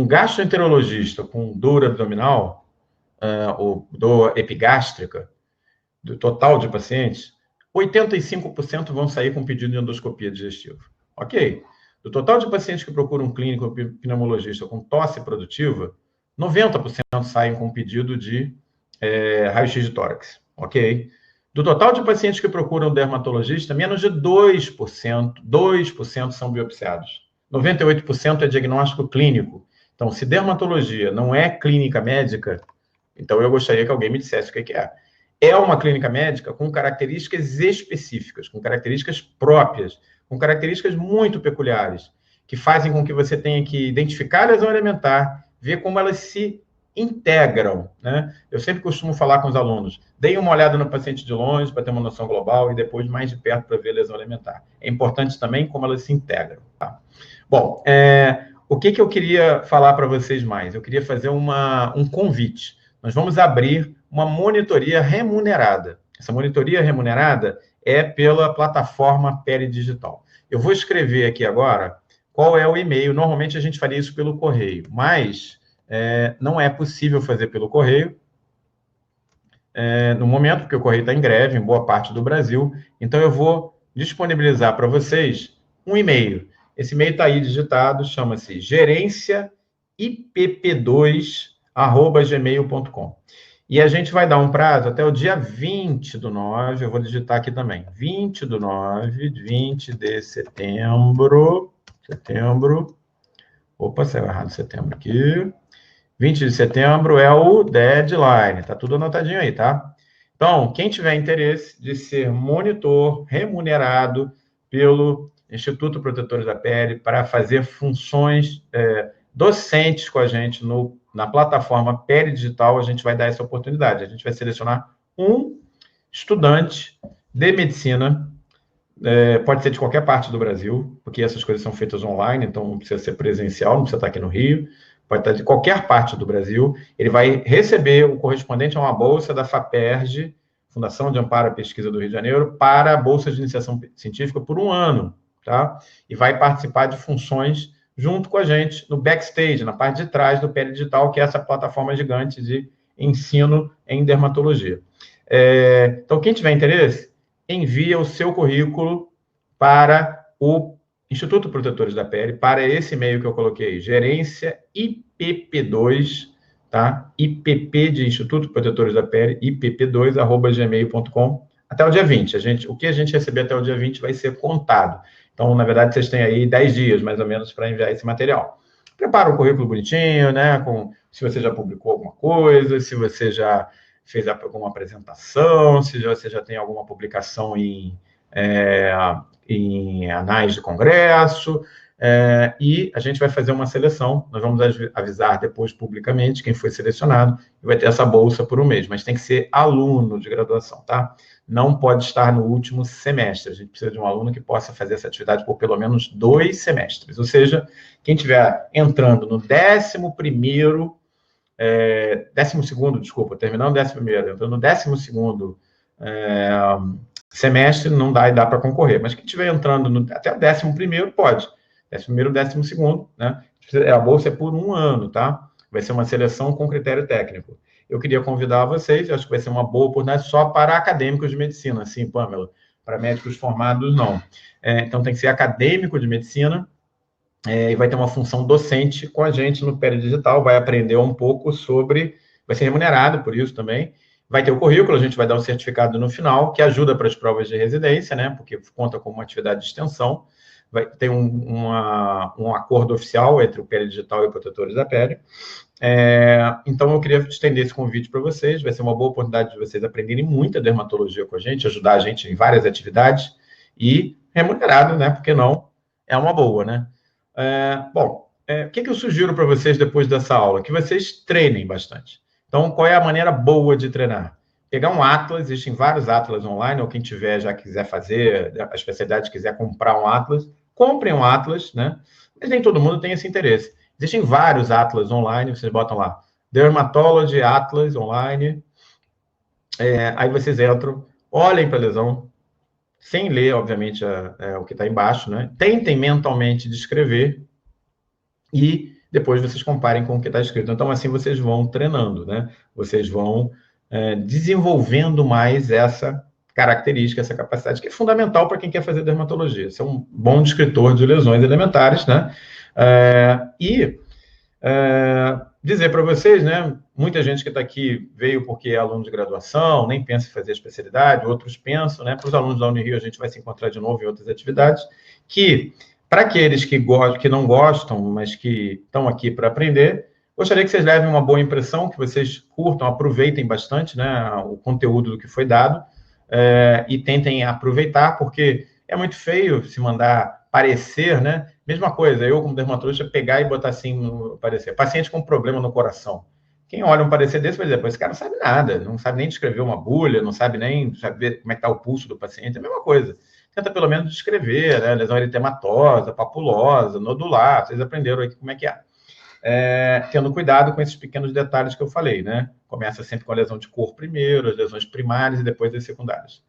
gastroenterologista com dor abdominal, ou dor epigástrica, do total de pacientes, 85% vão sair com pedido de endoscopia digestiva. Ok. Do total de pacientes que procuram um clínico pneumologista com tosse produtiva, 90% saem com pedido de raio-x de tórax. Ok. Do total de pacientes que procuram um dermatologista, menos de 2% são biopsiados. 98% é diagnóstico clínico. Então, se dermatologia não é clínica médica, então eu gostaria que alguém me dissesse o que é. É uma clínica médica com características específicas, com características próprias, com características muito peculiares, que fazem com que você tenha que identificar a lesão elementar, ver como elas se integram, né? Eu sempre costumo falar com os alunos, deem uma olhada no paciente de longe para ter uma noção global e depois mais de perto para ver a lesão alimentar. É importante também como elas se integram, tá? Bom, o que eu queria falar para vocês mais? Eu queria fazer um convite. Nós vamos abrir uma monitoria remunerada. Essa monitoria remunerada é pela plataforma Pele Digital. Eu vou escrever aqui agora qual é o e-mail. Normalmente a gente faria isso pelo correio, mas não é possível fazer pelo correio no momento, porque o correio está em greve em boa parte do Brasil. Então eu vou disponibilizar para vocês um e-mail. Esse e-mail está aí digitado, chama-se gerenciaipp2@gmail.com. E a gente vai dar um prazo até o dia 20/9, eu vou digitar aqui também, 20/9, 20 de setembro, opa, saiu errado setembro aqui, 20 de setembro é o deadline, tá tudo anotadinho aí, tá? Então, quem tiver interesse de ser monitor remunerado pelo Instituto Protetores da Pele para fazer funções docentes com a gente na plataforma Pele Digital, a gente vai dar essa oportunidade. A gente vai selecionar um estudante de medicina, pode ser de qualquer parte do Brasil, porque essas coisas são feitas online, então não precisa ser presencial, não precisa estar aqui no Rio, pode estar de qualquer parte do Brasil. Ele vai receber o correspondente a uma bolsa da FAPERJ, Fundação de Amparo à Pesquisa do Rio de Janeiro, para a bolsa de iniciação científica por 1 ano, tá? E vai participar de funções junto com a gente no backstage, na parte de trás do Pele Digital, que é essa plataforma gigante de ensino em dermatologia. Então, quem tiver interesse, envia o seu currículo para o Instituto Protetores da Pele, para esse e-mail que eu coloquei, gerência IPP2, tá? IPP de Instituto Protetores da Pele, IPP2@gmail.com, até o dia 20. O que a gente receber até o dia 20 vai ser contado. Então, na verdade, vocês têm aí 10 dias, mais ou menos, para enviar esse material. Prepara o currículo bonitinho, né? Se você já publicou alguma coisa, se você já fez alguma apresentação, se você já tem alguma publicação em anais de congresso, e a gente vai fazer uma seleção. Nós vamos avisar depois publicamente quem foi selecionado e vai ter essa bolsa por 1 mês, mas tem que ser aluno de graduação, tá? Não pode estar no último semestre. A gente precisa de um aluno que possa fazer essa atividade por pelo menos 2 semestres. Ou seja, quem estiver entrando no 12º, terminando o 11º, entrando no 12º semestre, não dá para concorrer. Mas quem estiver entrando até o 11º, pode. 11º, 12º, né? A bolsa é por 1 ano, tá? Vai ser uma seleção com critério técnico. Eu queria convidar vocês, acho que vai ser uma boa oportunidade só para acadêmicos de medicina, assim, Pamela. Para médicos formados, não. Então, tem que ser acadêmico de medicina, e vai ter uma função docente com a gente no Pele Digital, vai aprender um pouco vai ser remunerado por isso também, vai ter o currículo, a gente vai dar um certificado no final, que ajuda para as provas de residência, né, porque conta com uma atividade de extensão, vai ter um acordo oficial entre o Pele Digital e o Protetores da Pele. Então, eu queria estender esse convite para vocês, vai ser uma boa oportunidade de vocês aprenderem muita dermatologia com a gente, ajudar a gente em várias atividades, e remunerado, né, porque não, é uma boa, né? Bom, o que eu sugiro para vocês depois dessa aula? Que vocês treinem bastante. Então, qual é a maneira boa de treinar? Pegar um atlas, existem vários atlas online, ou quem tiver já quiser fazer, a especialidade quiser comprar um atlas, comprem um atlas, né? Mas nem todo mundo tem esse interesse. Existem vários atlas online, vocês botam lá, Dermatology Atlas online, aí vocês entram, olhem para a lesão, sem ler, obviamente, o que está embaixo, né? Tentem mentalmente descrever e depois vocês comparem com o que está escrito. Então, assim, vocês vão treinando, né? Vocês vão desenvolvendo mais essa característica, essa capacidade, que é fundamental para quem quer fazer dermatologia. Ser um bom descritor de lesões elementares, né? Dizer para vocês, né? Muita gente que está aqui veio porque é aluno de graduação, nem pensa em fazer especialidade, outros pensam, né? Para os alunos da Unirio, a gente vai se encontrar de novo em outras atividades, que, para aqueles que não gostam, mas que estão aqui para aprender, gostaria que vocês levem uma boa impressão, que vocês curtam, aproveitem bastante, né, o conteúdo do que foi dado, e tentem aproveitar, porque é muito feio se mandar parecer, né? Mesma coisa, eu como dermatologista pegar e botar assim no parecer. Paciente com problema no coração. quem olha um parecer desse vai dizer, pô, esse cara não sabe nada, não sabe nem descrever uma bulha, não sabe nem saber como é que está o pulso do paciente, é a mesma coisa. Tenta pelo menos descrever, né? Lesão eritematosa, papulosa, nodular, vocês aprenderam aqui como é que é. Tendo cuidado com esses pequenos detalhes que eu falei, né? Começa sempre com a lesão de cor primeiro, as lesões primárias e depois as secundárias.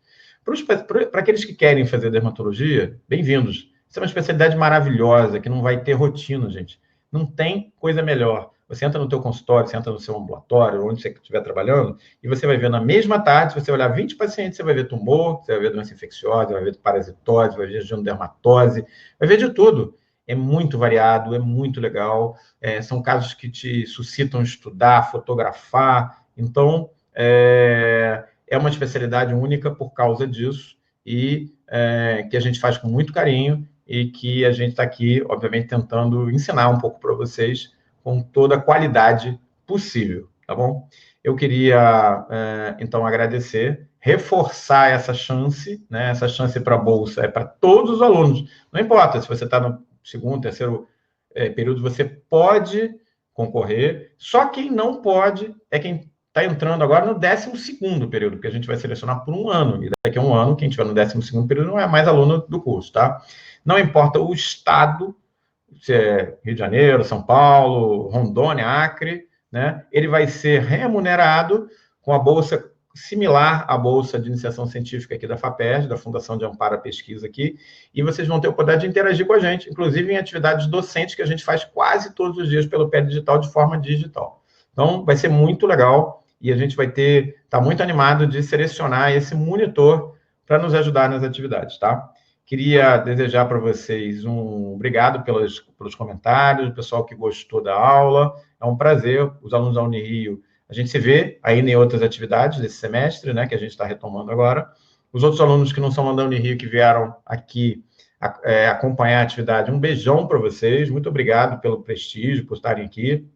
Para aqueles que querem fazer dermatologia, bem-vindos. Isso é uma especialidade maravilhosa, que não vai ter rotina, gente. Não tem coisa melhor. Você entra no teu consultório, você entra no seu ambulatório, onde você estiver trabalhando, e você vai ver na mesma tarde, se você olhar 20 pacientes, você vai ver tumor, você vai ver doença infecciosa, vai ver parasitose, vai ver dermatose, vai ver de tudo. É muito variado, é muito legal. São casos que te suscitam estudar, fotografar. Então, é uma especialidade única por causa disso e que a gente faz com muito carinho e que a gente está aqui, obviamente, tentando ensinar um pouco para vocês com toda a qualidade possível, tá bom? Eu queria, então, agradecer, reforçar essa chance, né? Essa chance para a Bolsa é para todos os alunos. Não importa se você está no segundo, terceiro período, você pode concorrer, só quem não pode é quem está entrando agora no 12º período, porque a gente vai selecionar por um ano, e daqui a um ano, quem estiver no 12º período não é mais aluno do curso, tá? Não importa o estado, se é Rio de Janeiro, São Paulo, Rondônia, Acre, né? Ele vai ser remunerado com a bolsa similar à bolsa de iniciação científica aqui da FAPERJ, da Fundação de Amparo à Pesquisa aqui, e vocês vão ter o poder de interagir com a gente, inclusive em atividades docentes que a gente faz quase todos os dias pelo PL Digital, de forma digital. Então, vai ser muito legal e a gente vai tá muito animado de selecionar esse monitor para nos ajudar nas atividades, tá? Queria desejar para vocês um obrigado pelos comentários, o pessoal que gostou da aula. É um prazer, os alunos da Unirio. A gente se vê ainda em outras atividades desse semestre, né, que a gente está retomando agora. Os outros alunos que não são da Unirio, que vieram aqui acompanhar a atividade, um beijão para vocês. Muito obrigado pelo prestígio, por estarem aqui.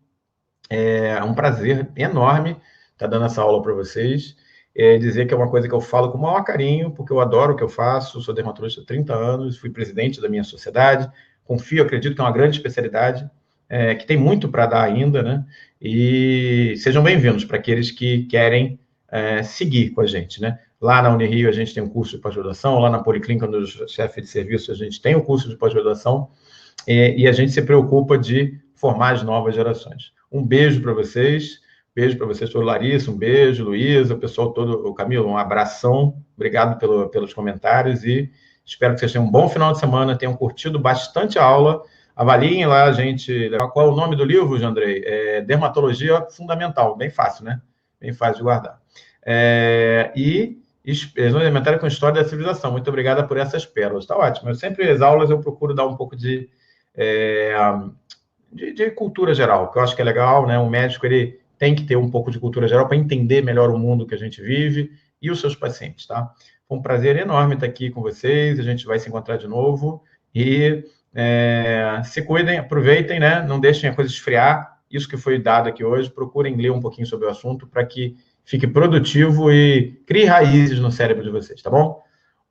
É um prazer enorme estar dando essa aula para vocês. Dizer que é uma coisa que eu falo com o maior carinho, porque eu adoro o que eu faço, sou dermatologista há 30 anos, fui presidente da minha sociedade, confio, acredito que é uma grande especialidade, que tem muito para dar ainda, né? E sejam bem-vindos para aqueles que querem seguir com a gente, né? Lá na Unirio a gente tem um curso de pós-graduação, lá na Policlínica do chefe de serviço a gente tem o curso de pós-graduação, e a gente se preocupa de formar as novas gerações. Um beijo para vocês. Beijo para vocês, toda Larissa, um beijo, Luísa, o pessoal todo, o Camilo, um abração, obrigado pelos comentários e espero que vocês tenham um bom final de semana, tenham curtido bastante a aula, avaliem lá a gente, qual é o nome do livro, Jandrei? Dermatologia Fundamental, bem fácil, né? Bem fácil de guardar. E Explosão Elementar com História da Civilização, muito obrigada por essas pérolas, tá ótimo. Eu sempre, as aulas, eu procuro dar um pouco de cultura geral, que eu acho que é legal, né? O médico, ele tem que ter um pouco de cultura geral para entender melhor o mundo que a gente vive e os seus pacientes, tá? Foi um prazer enorme estar aqui com vocês, a gente vai se encontrar de novo e se cuidem, aproveitem, né? Não deixem a coisa esfriar, isso que foi dado aqui hoje, procurem ler um pouquinho sobre o assunto para que fique produtivo e crie raízes no cérebro de vocês, tá bom?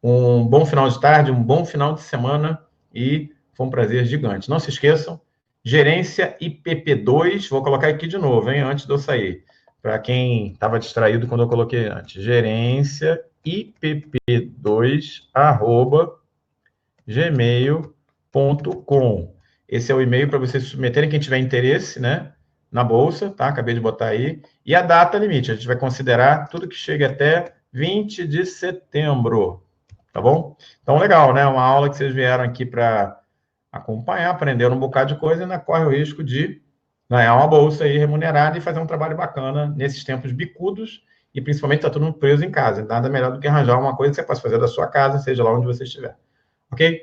Um bom final de tarde, um bom final de semana e foi um prazer gigante. Não se esqueçam, gerência IPP2, vou colocar aqui de novo, hein, antes de eu sair, para quem estava distraído quando eu coloquei antes, gerência IPP2, @gmail.com. Esse é o e-mail para vocês submeterem, quem tiver interesse, né, na bolsa, tá? Acabei de botar aí. E a data limite, a gente vai considerar tudo que chega até 20 de setembro, tá bom? Então, legal, né? Uma aula que vocês vieram aqui para acompanhar, aprender um bocado de coisa e ainda corre o risco de ganhar uma bolsa aí remunerada e fazer um trabalho bacana nesses tempos bicudos e principalmente está todo mundo preso em casa. Nada melhor do que arranjar uma coisa que você possa fazer da sua casa, seja lá onde você estiver. Ok?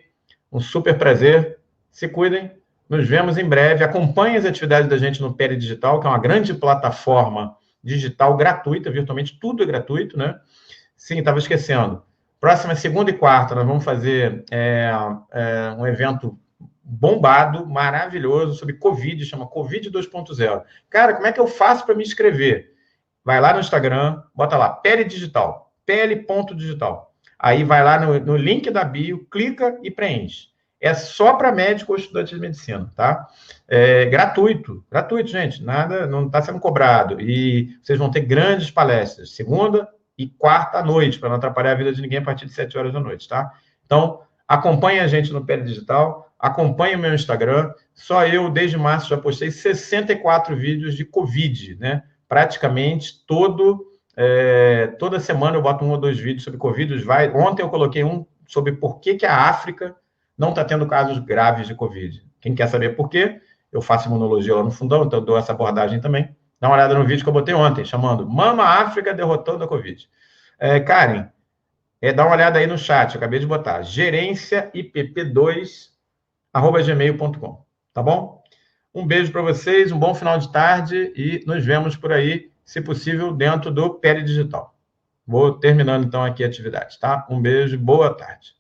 Um super prazer. Se cuidem. Nos vemos em breve. Acompanhem as atividades da gente no PL Digital, que é uma grande plataforma digital gratuita, virtualmente tudo é gratuito, né? Sim, estava esquecendo. Próxima segunda e quarta, nós vamos fazer um evento bombado, maravilhoso, sobre Covid, chama Covid 2.0. Cara, como é que eu faço para me inscrever? Vai lá no Instagram, bota lá, PL Digital, pl.digital. Aí vai lá no link da bio, clica e preenche. É só para médico ou estudante de medicina, tá? Gratuito, gente, nada, não está sendo cobrado. E vocês vão ter grandes palestras, segunda e quarta à noite, para não atrapalhar a vida de ninguém a partir de 7 horas da noite, tá? Então, acompanhe a gente no Pele Digital, acompanhe o meu Instagram. Só eu, desde março, já postei 64 vídeos de Covid, né? Praticamente toda semana eu boto 1 ou 2 vídeos sobre Covid. Ontem eu coloquei um sobre por que a África não está tendo casos graves de Covid. Quem quer saber por quê? Eu faço imunologia lá no fundão, então eu dou essa abordagem também. Dá uma olhada no vídeo que eu botei ontem, chamando Mama África derrotando a Covid. Karen, dá uma olhada aí no chat, eu acabei de botar, gerenciaipp2@gmail.com, tá bom? Um beijo para vocês, um bom final de tarde e nos vemos por aí, se possível, dentro do Pele Digital. Vou terminando, então, aqui a atividade, tá? Um beijo, boa tarde.